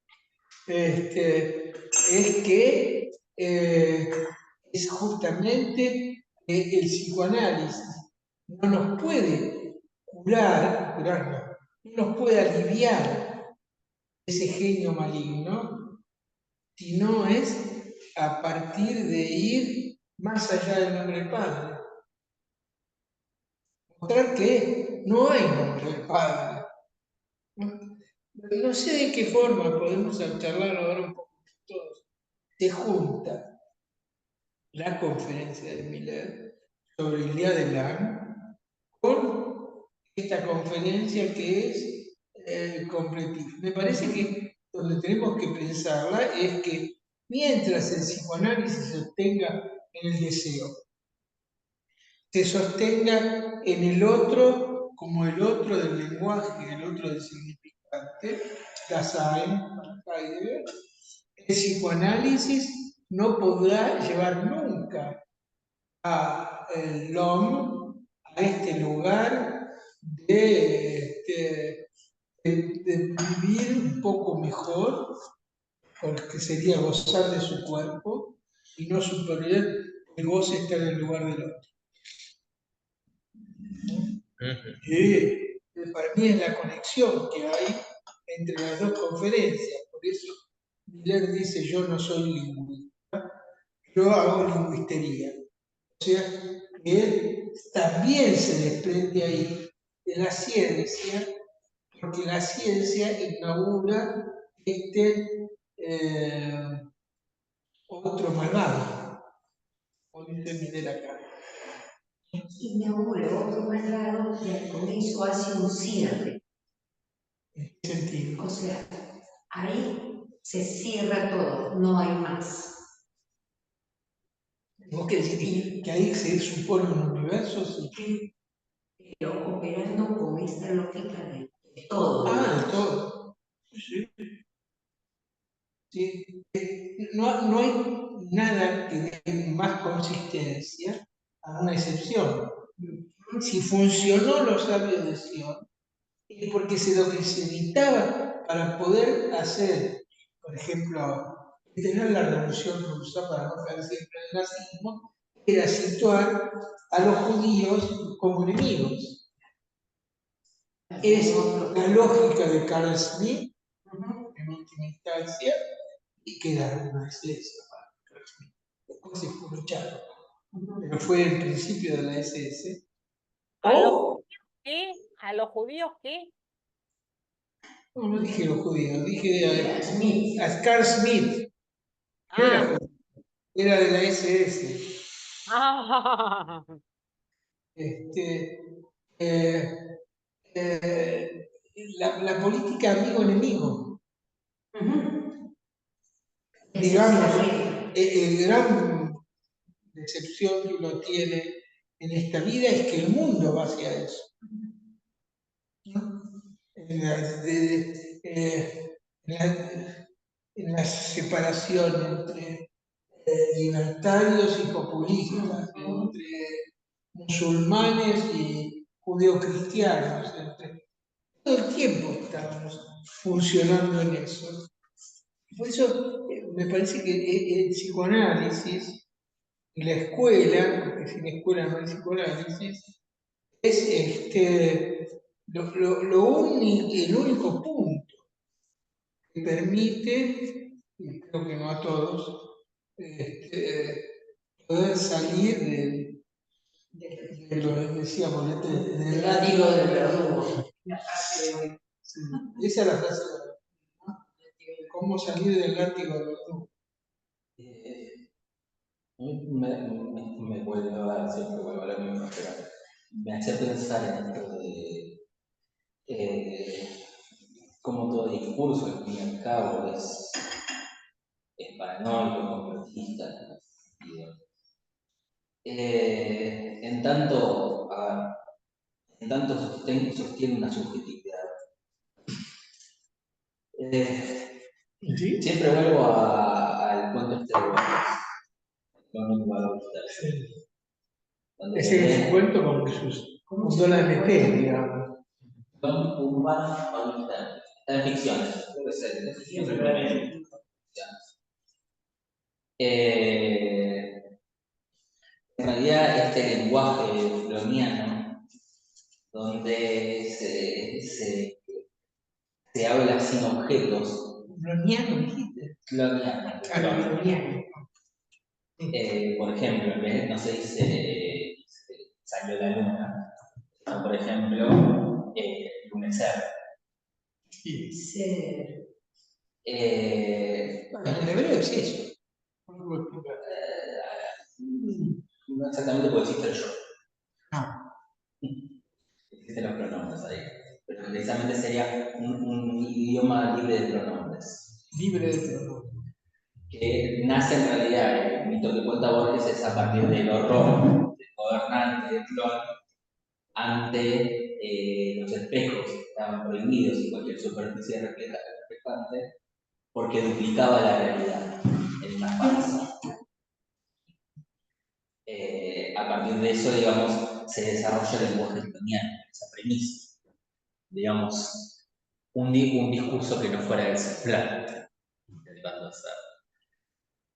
Es que es justamente el psicoanálisis no nos puede curar no nos puede aliviar ese genio maligno, si no es a partir de ir más allá del nombre del Padre. Mostrar que no hay nombre del Padre. No sé de qué forma podemos charlar ahora un poco todos. Se junta la conferencia de Miller sobre el día de Lang con esta conferencia que es el completismo. Me parece que donde tenemos que pensarla es que mientras el psicoanálisis se sostenga en el deseo, se sostenga en el otro como el otro del lenguaje, el otro del significante, Dasein, Heidegger, el psicoanálisis no podrá llevar nunca al hombre a este lugar de vivir un poco mejor, porque sería gozar de su cuerpo y no suponer que el goce está en el lugar del otro. Para mí es la conexión que hay entre las dos conferencias. Por eso Miller dice: yo no soy lingüista, yo hago lingüistería. O sea, que él también se desprende ahí de la ciencia, porque la ciencia inaugura este otro malvado, como dice Miller acá. Inaugura otro malvado y con eso hace un cierre. ¿En qué sentido? O sea, ahí se cierra todo, no hay más. ¿Vos qué decís? ¿Que ahí se supone un universo? Sí. Pero operando con esta lógica de todo. De todo. Sí. Sí. No hay nada que dé más consistencia a una excepción. Si funcionó los sabios de Sion, es porque lo que se necesitaba para poder hacer, por ejemplo, tener la revolución rusa, para no caer siempre en el nazismo, era situar a los judíos como enemigos. Es la lógica de Carl Smith, en última instancia, y que era una iglesia para Carl Smith. Después se fue luchado, pero fue el principio de la SS. ¿A los judíos qué? ¿A los judíos qué? No dije los judíos, dije a Carl Smith. Ah. Era de la SS. Ah. La política amigo-enemigo. Digamos, el gran decepción que uno tiene en esta vida es que el mundo va hacia eso. ¿No? En la separación entre libertarios y populistas, entre musulmanes y judeocristianos, todo el tiempo estamos funcionando en eso. Por eso me parece que el psicoanálisis y la escuela, porque sin escuela no hay psicoanálisis, es el único punto que permite, y creo que no a todos, poder salir de lo que decíamos, del látigo del verdugo. Sí, esa es la frase de ¿no? ¿Cómo salir del látigo del verdugo? Me vuelvo a dar, siempre vuelvo a lo mismo, pero me hace pensar en esto de cómo todo discurso, al fin y al cabo, es paranoico, complotista, en ese sentido. En tanto, sostiene una subjetividad. ¿Sí? Siempre vuelvo al cuento este de Borges, donde Ese es el lee cuento con Jesús. Fundó la MP, digamos. Don Urban Borges. Está en ficciones, creo que es el primero. En realidad, este lenguaje freudiano, donde se habla sin objetos, Browniano, dijiste. freudiano, Browniano. por ejemplo, en vez no se dice salió la luna, sino, por ejemplo, lunecer. Sí. Sí. Bueno, en hebreo es eso. No exactamente porque existe el yo. No. Existen los pronombres ahí. Pero precisamente sería un idioma libre de pronombres. Libre de pronombre. Que nace en realidad, el mito que cuenta Borges es a partir del horror del gobernante de Clon ante los espejos que estaban prohibidos y cualquier superficie reflejante, porque duplicaba la realidad en una farsa. A partir de eso, digamos, se desarrolla el lenguaje croniano, esa premisa. Digamos, un discurso que no fuera exemplar, intentando hacer.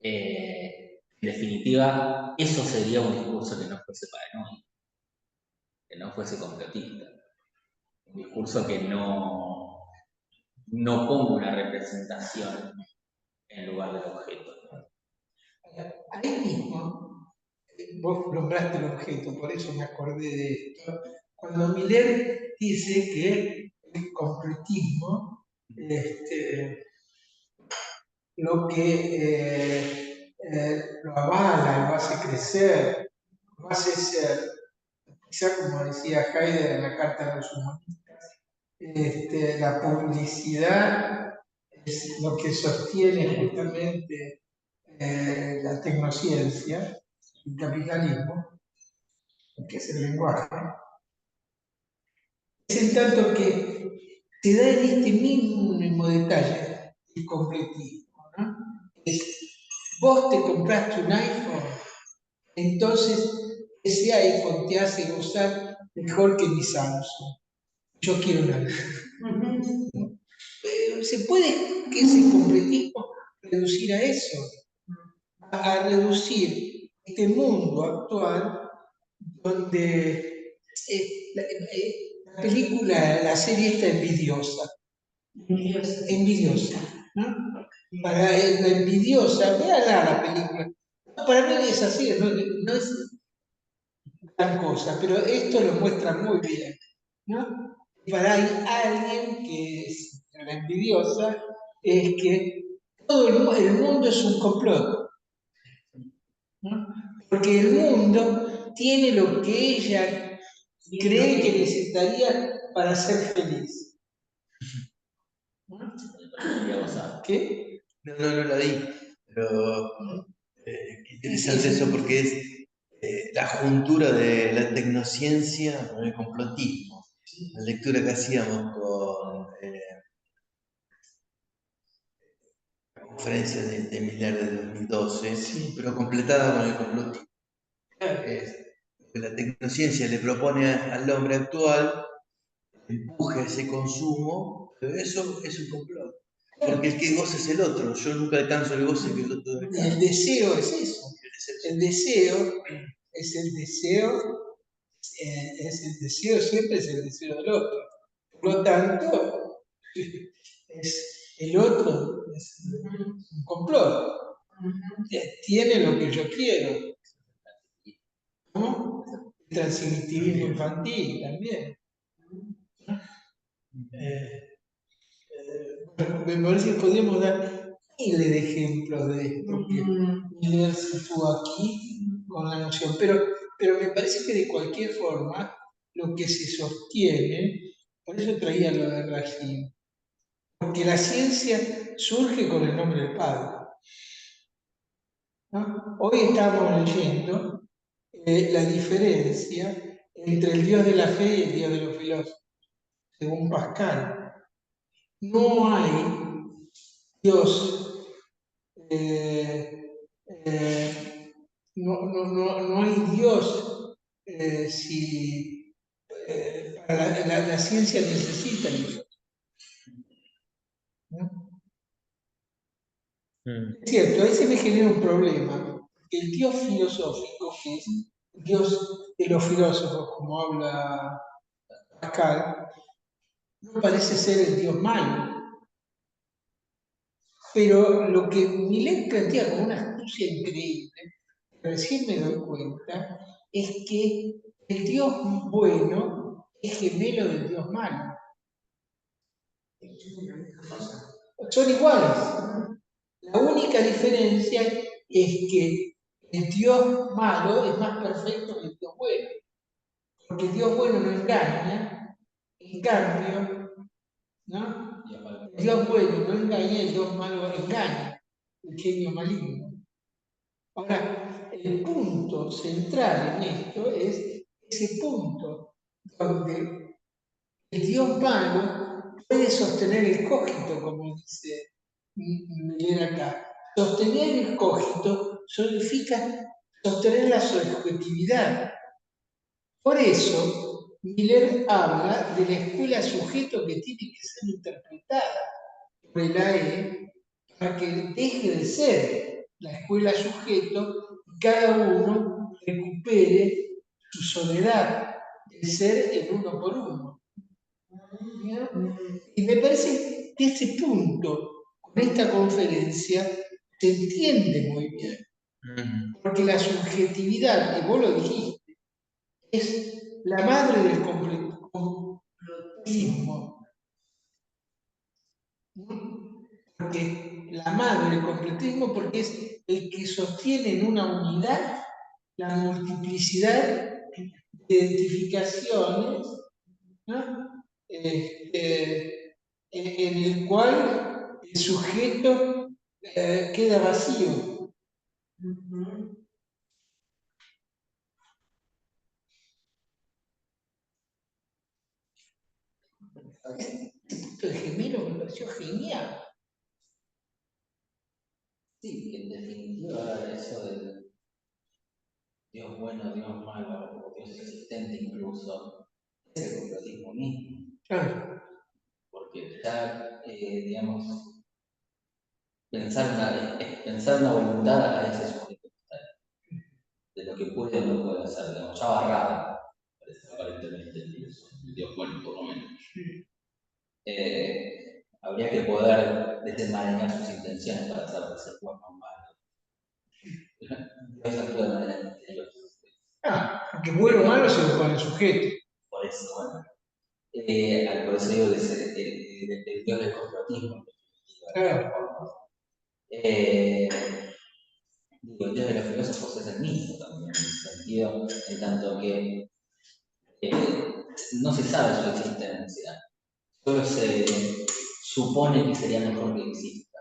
En definitiva, eso sería un discurso que no fuese paranoico, que no fuese complotista. Un discurso que no ponga una representación en lugar del objeto. Ahí mismo, vos nombraste el objeto, por eso me acordé de esto. Cuando Miller dice que el completismo lo que lo avala, lo hace crecer, lo hace ser, quizá como decía Heidegger en la Carta a los Humanistas, la publicidad es lo que sostiene justamente la tecnociencia, el capitalismo, que es el lenguaje, es en tanto que se da en este mínimo detalle el completismo, ¿no? Vos te compraste un iPhone, entonces ese iPhone te hace gozar mejor que mi Samsung. Yo quiero un iPhone. ¿Se puede que ese completismo reducir a eso? A reducir este mundo actual donde la película, la serie está envidiosa, ¿no? Para la envidiosa, véala la película. Para mí es así, no es gran cosa, pero esto lo muestra muy bien, ¿no? Para alguien que es la envidiosa, es que todo el mundo es un complot, ¿no? Porque el mundo tiene lo que ella cree que necesitaría para ser feliz. ¿No? ¿Qué? No la vi, pero qué interesante eso porque es la juntura de la tecnociencia con el complotismo. La lectura que hacíamos con la conferencia de Miller de 2012, Sí. pero completada con el complotismo. Que la tecnociencia le propone al hombre actual, empuje ese consumo, pero eso es un complot. Porque el que goza es el otro, yo nunca alcanzo el goce que el otro Y alcanza. el deseo es eso. El deseo es el deseo, siempre es el deseo del otro. Por lo tanto, el otro es un complot. Tiene lo que yo quiero. ¿No? El transitivismo infantil también. Me parece que podríamos dar miles de ejemplos de esto que Miller sitúa aquí con la noción, pero me parece que de cualquier forma lo que se sostiene, por eso traía lo de Ragin, porque la ciencia surge con el nombre del Padre, ¿no? Hoy estamos leyendo la diferencia entre el Dios de la fe y el Dios de los filósofos, según Pascal. No hay Dios, no hay Dios si para la ciencia necesita Dios, ¿no? Es cierto, ahí se me genera un problema. El Dios filosófico, que es Dios de los filósofos, como habla Pascal, no parece ser el Dios malo. Pero lo que Millet plantea como una astucia increíble, recién me doy cuenta, es que el Dios bueno es gemelo del Dios malo. Son iguales. La única diferencia es que el Dios malo es más perfecto que el Dios bueno. Porque el Dios bueno no engaña, en cambio, ¿no? El Dios bueno no engaña, el Dios malo engaña, el genio maligno. Ahora, el punto central en esto es ese punto donde el Dios malo puede sostener el cogito, como dice Miller acá. Sostener el cogito significa sostener la subjetividad. Por eso, Miller habla de la escuela sujeto que tiene que ser interpretada por el AE para que deje de ser la escuela sujeto y cada uno recupere su soledad, el ser el uno por uno. Y me parece que ese punto, con esta conferencia, se entiende muy bien. Porque la subjetividad, que vos lo dijiste, es la madre del completismo. Porque la madre del completismo, porque es el que sostiene en una unidad la multiplicidad de identificaciones, ¿no? En el cual el sujeto queda vacío. Este punto de gemelo me pareció genial. Sí, en definitiva eso del Dios bueno, Dios malo, o Dios existente incluso, es el complotismo mismo. Claro. Porque ya, digamos, pensar una voluntad a ese sujeto de lo que puede o no puede hacer, digamos, ya barrada, aparentemente, el Dios bueno, por lo menos. Habría que poder desenmarañar sus intenciones para saber si es bueno o malo. Dios actúa de manera misteriosa. Porque bueno o malo se lo pone el sujeto. Por eso, bueno. Por eso digo el Dios del complotismo. Claro. Digo, el Dios de los filósofos es el mismo también, en ese sentido, en tanto que no se sabe su existencia, solo se supone que sería mejor que exista.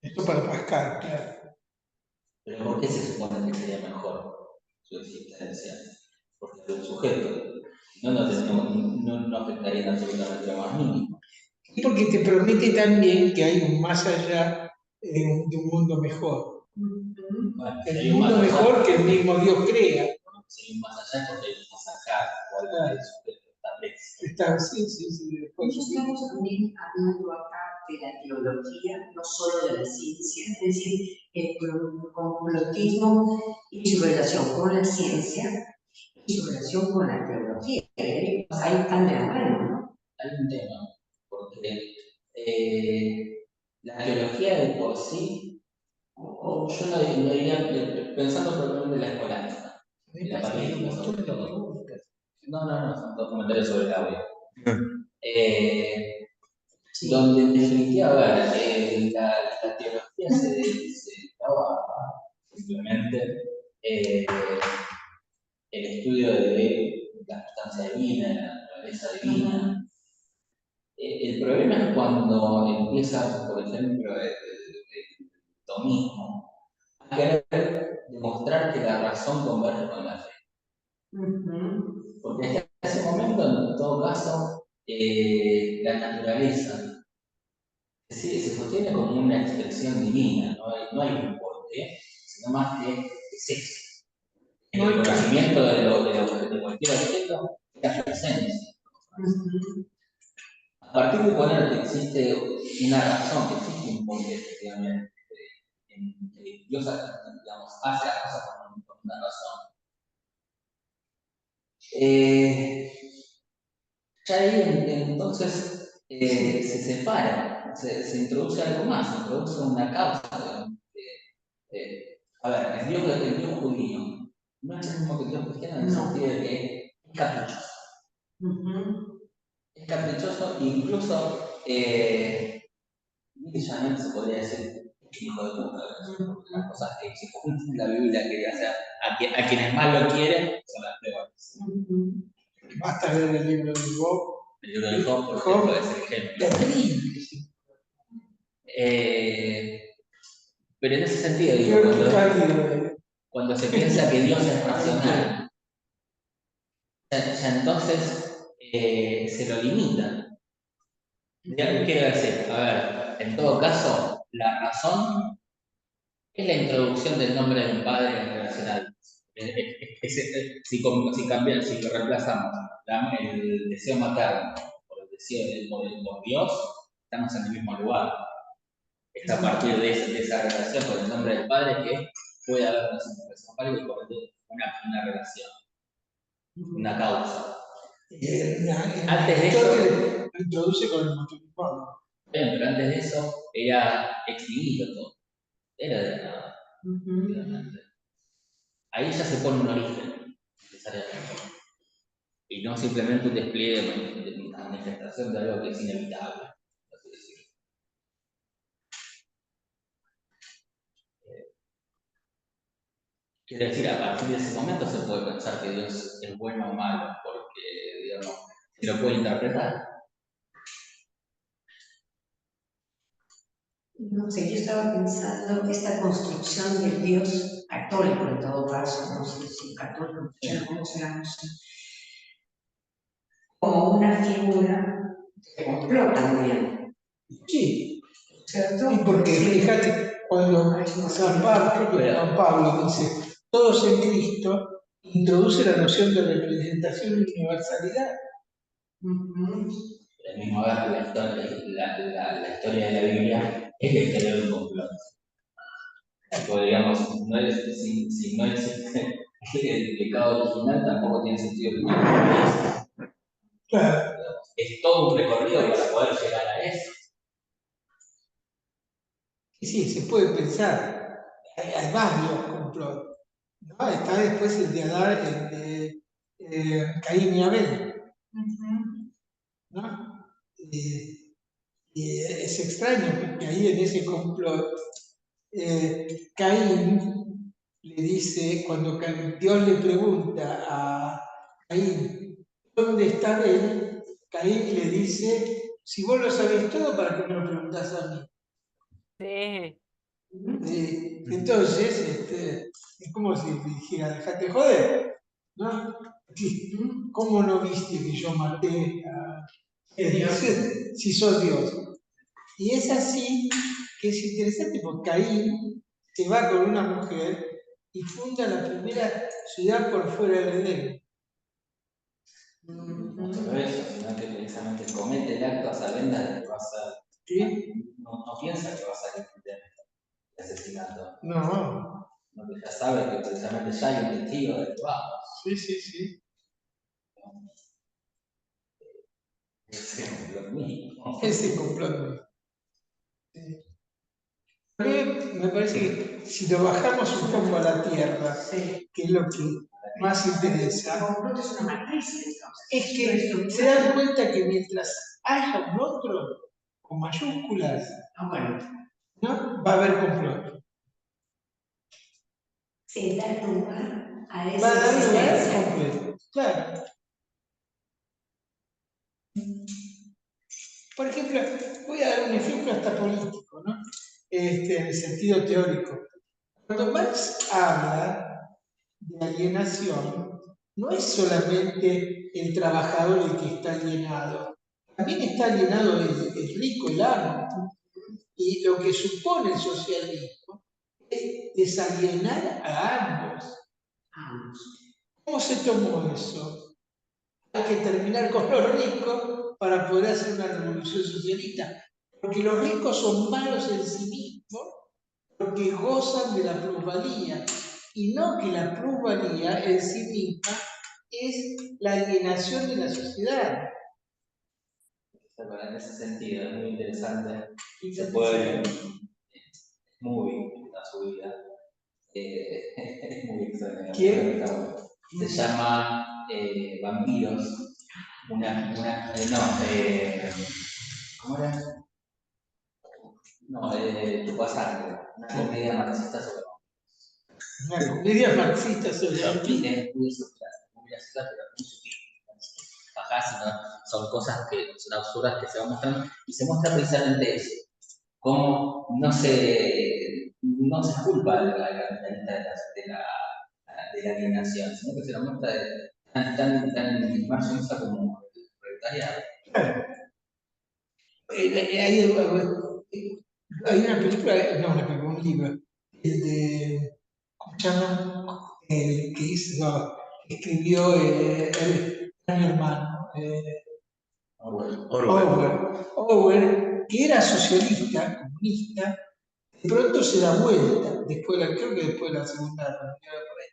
Esto para Pascal, claro. Pero ¿por qué se supone que sería mejor su existencia? Porque es un sujeto. No afectaría absolutamente lo más mínimo. Y porque te promete también que hay un más allá de un mundo mejor. Bueno, El mundo mejor que el mismo Dios crea. Si hay un más allá porque hay un más acá, o algo que el sujeto está preso. Sí. Estamos también hablando acá de la teología, no solo de la ciencia, es decir, el complotismo y su relación con la ciencia y su relación con la teología. Ahí están de la mano, ¿no? Hay un tema, porque la teología de por sí, o yo no diría, pensando probablemente en la escolástica, la patrística sobre todo. No, son dos comentarios sobre el audio. Donde en definitiva, a ver, la teología se trabaja simplemente el estudio de la sustancia divina, de la naturaleza divina. El problema es cuando empieza, por ejemplo, el tomismo, a querer demostrar que la razón converge con la fe. Porque hasta ese momento, en todo caso, la naturaleza se sostiene como una expresión divina, no hay un porqué, sino más que es eso. En el conocimiento de cualquier objeto, es la presencia. A partir de poner que existe una razón, que existe un porqué, efectivamente, que Dios, digamos, hace las cosas por una razón. Ya ahí entonces se separa, se introduce algo más, se introduce una causa. A ver, el Dios judío no es el mismo que el Dios cristiano en el sentido de que es caprichoso. Es caprichoso, incluso literalmente se podría decir hijo de puta. Las cosas que se cuentan en la Biblia, que a quienes más lo quieren son las peores. Basta ver el libro de Job. El libro de Job, por ejemplo, es el ejemplo. Pero en ese sentido, digo, cuando se piensa que Dios es racional, ya entonces se lo limita. ¿Qué quiero decir? A ver, en todo caso, la razón es la introducción del nombre de un padre en relación a Dios. Si lo reemplazamos el deseo materno por el deseo por Dios, estamos en el mismo lugar. Es a partir de esa relación con el nombre del padre que puede haber una significación válida y por ende una relación, una causa. Antes de eso, lo introduce con el matrimonio. Pero antes de eso era extinguido todo. Era de la nada. Ahí ya se pone un origen, necesariamente. Y no simplemente un despliegue de manifestación de algo que es inevitable. Así decirlo. Quiere decir, a partir de ese momento se puede pensar que Dios es bueno o malo, porque, digamos, se lo puede interpretar. No sé, yo estaba pensando esta construcción del Dios católico en todo caso, no sé si católico, como se llama, como una figura que complot también. Sí, ¿Cierto? y porque fíjate, cuando Juan Pablo dice, todos en Cristo, introduce la noción de representación y universalidad. Pero mismo ver la historia de la Biblia es la historia de un complot. Digamos, si no existe el pecado original, tampoco tiene sentido que no. Claro. Es todo un recorrido para poder llegar a eso. Sí, se puede pensar. Hay varios complots. ¿No? Está después el de Adán, el de Caín y Abel. ¿No? Y es extraño porque ahí en ese complot, Caín le dice, cuando Dios le pregunta a Caín, ¿dónde está Abel? Caín le dice, si vos lo sabés todo, ¿para qué me lo preguntás a mí? Sí. Entonces, es como si le dijera, dejate joder, ¿no? ¿Cómo no viste que yo maté a Dios si sos Dios? Y es así que es interesante porque Caín se va con una mujer y funda la primera ciudad por fuera del Edén. No solo eso, sino que precisamente comete el acto a sabiendas de que va a ser. ¿Sí? No piensa que va a salir de asesinato. No. No, que ya sabe que precisamente ya hay un testigo de que va. Sí. Ese complot. Sí. A mí me parece que si lo bajamos un poco a la tierra, que es lo que más interesa, es que se dan cuenta que mientras haya un otro con mayúsculas, ¿no? Va a haber complot. Se da lugar a Va a esa dar lugar al existencia. complot. Claro. Por ejemplo, voy a dar un ejemplo hasta político, ¿no? En el sentido teórico. Cuando Marx habla de alienación, no es solamente el trabajador el que está alienado, también está alienado el rico, el amo. Y lo que supone el socialismo es desalienar a ambos. ¿Cómo se tomó eso? Hay que terminar con los ricos para poder hacer una revolución socialista. Porque los ricos son malos en sí mismos porque gozan de la plusvalía. Y no que la plusvalía en sí misma es la alienación de la sociedad. Pero en ese sentido, es muy interesante. Se puede ver muy a su vida. Es muy extraño. ¿Quién? Se llama Vampiros. ¿Cómo era? No, Tu pasante. Una comedia marxista sobre Una comedia marxista sobre vampiros. es muy sutil, muy graciosa, pero muy sutil. Ajá, sino son cosas que son absurdas que se van mostrando y se muestra precisamente eso. Cómo no se culpa al capitalista de la alienación, sino que se lo muestra tan marxista como el proletariado. Hay una película, no, una película, un libro, el de, ¿cómo se llama? El que hizo, escribió mi hermano, Orwell, que era socialista, comunista, de pronto se da vuelta, creo que después de la Segunda Guerra Mundial, por ahí,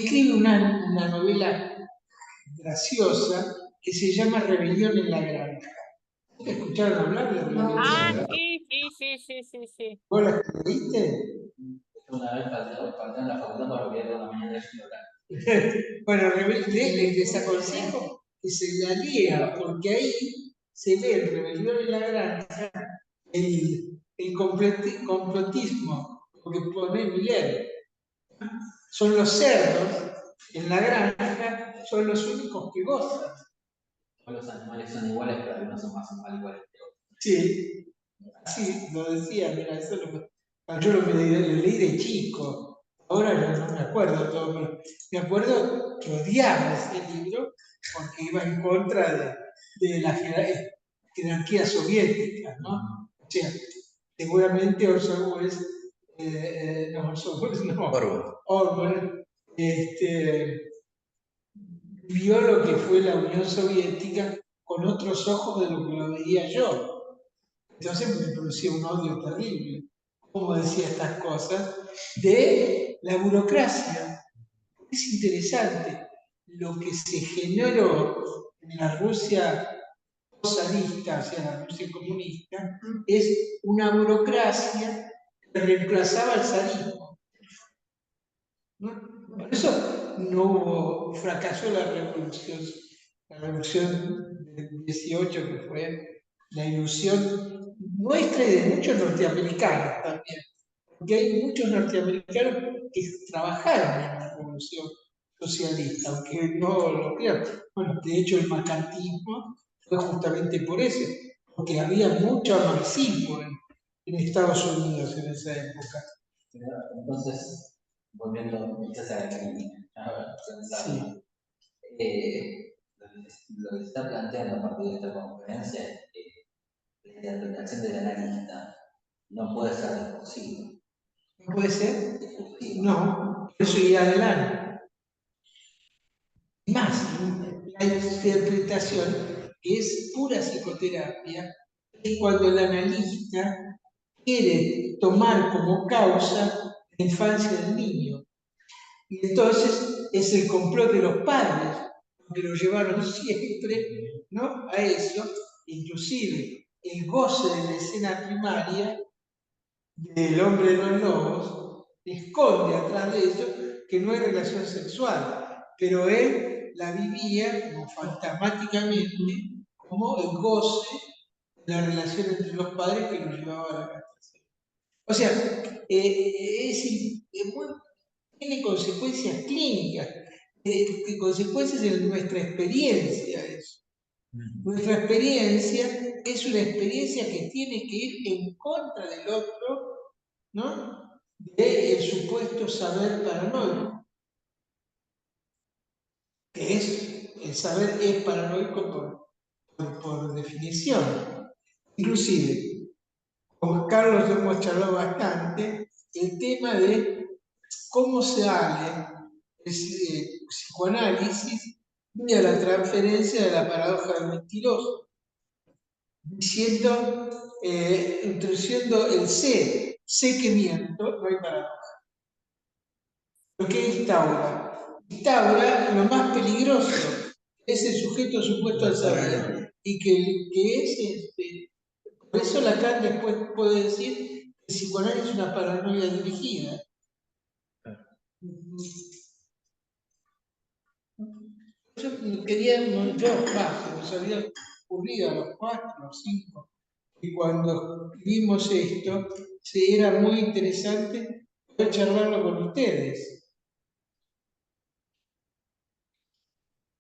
escribe una novela graciosa que se llama Rebelión en la Granja. ¿Escucharon hablar de Rebelión en la Ah, Granja? sí. ¿Vos la leíste? Una vez faltó en la facultad para olvidar una mañana de llorar. Bueno, les desaconsejo que se la lean, porque ahí se ve en Rebelión en la Granja el complotismo, lo que pone Miguel. Son los cerdos en la granja, son los únicos que gozan. Todos los animales son iguales, pero algunos son más iguales que otros. Sí, así lo decía, mira, eso yo lo leí de chico, ahora no me acuerdo todo, pero me acuerdo que odiaba ese libro porque iba en contra de la jerarquía soviética, ¿no? O sea, seguramente Orson Welles, Orwell, vio lo que fue la Unión Soviética con otros ojos de lo que lo veía yo. Entonces me producía un odio terrible. Como decía estas cosas, de la burocracia. Es interesante lo que se generó en la Rusia zarista, o sea, la Rusia comunista, es una burocracia que reemplazaba al zarismo. ¿No? Por eso no hubo, fracasó la revolución del 18, que fue la ilusión nuestra y de muchos norteamericanos también, porque hay muchos norteamericanos que trabajaron en la revolución socialista, aunque no lo crean. Bueno, de hecho el macartismo fue justamente por eso, porque había mucho marxismo en Estados Unidos en esa época. Entonces, volviendo quizás a la crítica, Sí. Lo que se está planteando a partir de esta conferencia es que la interpretación del analista no puede ser discursiva. ¿No puede ser? No, por eso ir adelante. Más, la interpretación, que es pura psicoterapia, es cuando el analista quiere tomar como causa la infancia del niño. Y entonces es el complot de los padres, que lo llevaron siempre, ¿no?, a eso. Inclusive el goce de la escena primaria del hombre de los lobos esconde atrás de eso que no hay relación sexual, pero él la vivía como fantasmáticamente, como el goce de la relación entre los padres que lo llevaba a la castración. O sea, tiene consecuencias clínicas, consecuencias en nuestra experiencia eso. Nuestra experiencia es una experiencia que tiene que ir en contra del otro, ¿no? Del supuesto saber paranoico, que es, el saber es paranoico por definición. Inclusive, con Carlos hemos charlado bastante el tema de cómo sale el psicoanálisis vía la transferencia de la paradoja del mentiroso, introduciendo el sé que miento, no hay paradoja. ¿Lo que instaura? Instaura lo más peligroso, es el sujeto supuesto al saber, y que es, por eso Lacan después puede decir que el psicoanálisis es una paranoia dirigida. Se nos había ocurrido a los 4 o 5, y cuando vimos esto, era muy interesante poder charlarlo con ustedes.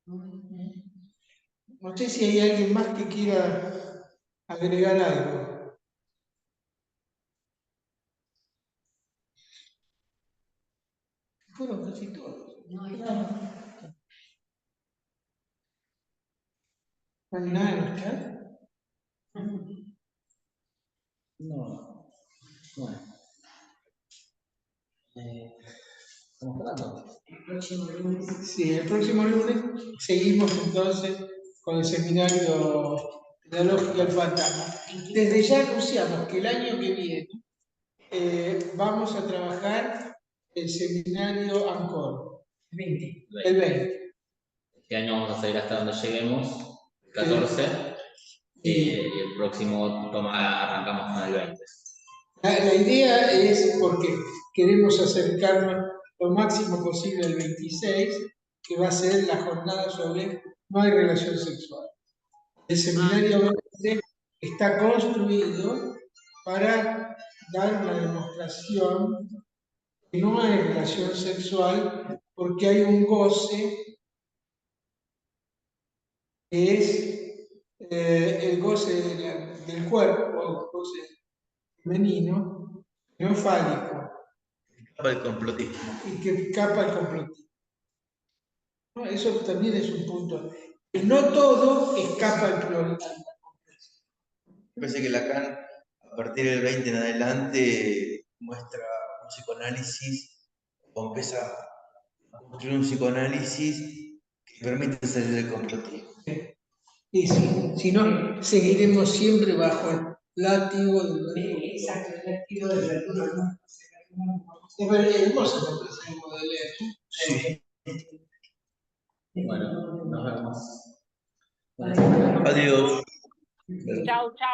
No sé si hay alguien más que quiera agregar algo. Fueron casi todos. No hay nada en el chat. No. Bueno. ¿Estamos hablando? El próximo lunes. Sí, el próximo lunes seguimos entonces con el seminario de la lógica del fantasma. Desde ya anunciamos que el año que viene vamos a trabajar el seminario ANCOR. El 20. Este año vamos a seguir hasta donde lleguemos, 14, y el próximo arrancamos con el 20. La idea es porque queremos acercarnos lo máximo posible al 26, que va a ser la jornada sobre no hay relación sexual. El seminario 20 está construido para dar una demostración que no hay relación sexual porque hay un goce que es el goce del cuerpo, el goce femenino, no fálico, Para el complotismo. y que escapa el complotismo. ¿No? Eso también es un punto. Que no todo escapa al complotismo. Me parece que Lacan, a partir del 20 en adelante, muestra un psicoanálisis, o empieza a construir un psicoanálisis que permite salir del complotismo. Y si no, seguiremos siempre bajo el látigo del Exacto, el látigo del verdugo. Es hermoso lo que hacemos de leer. Sí. Bueno, nos vemos. Adiós. Chau, chau.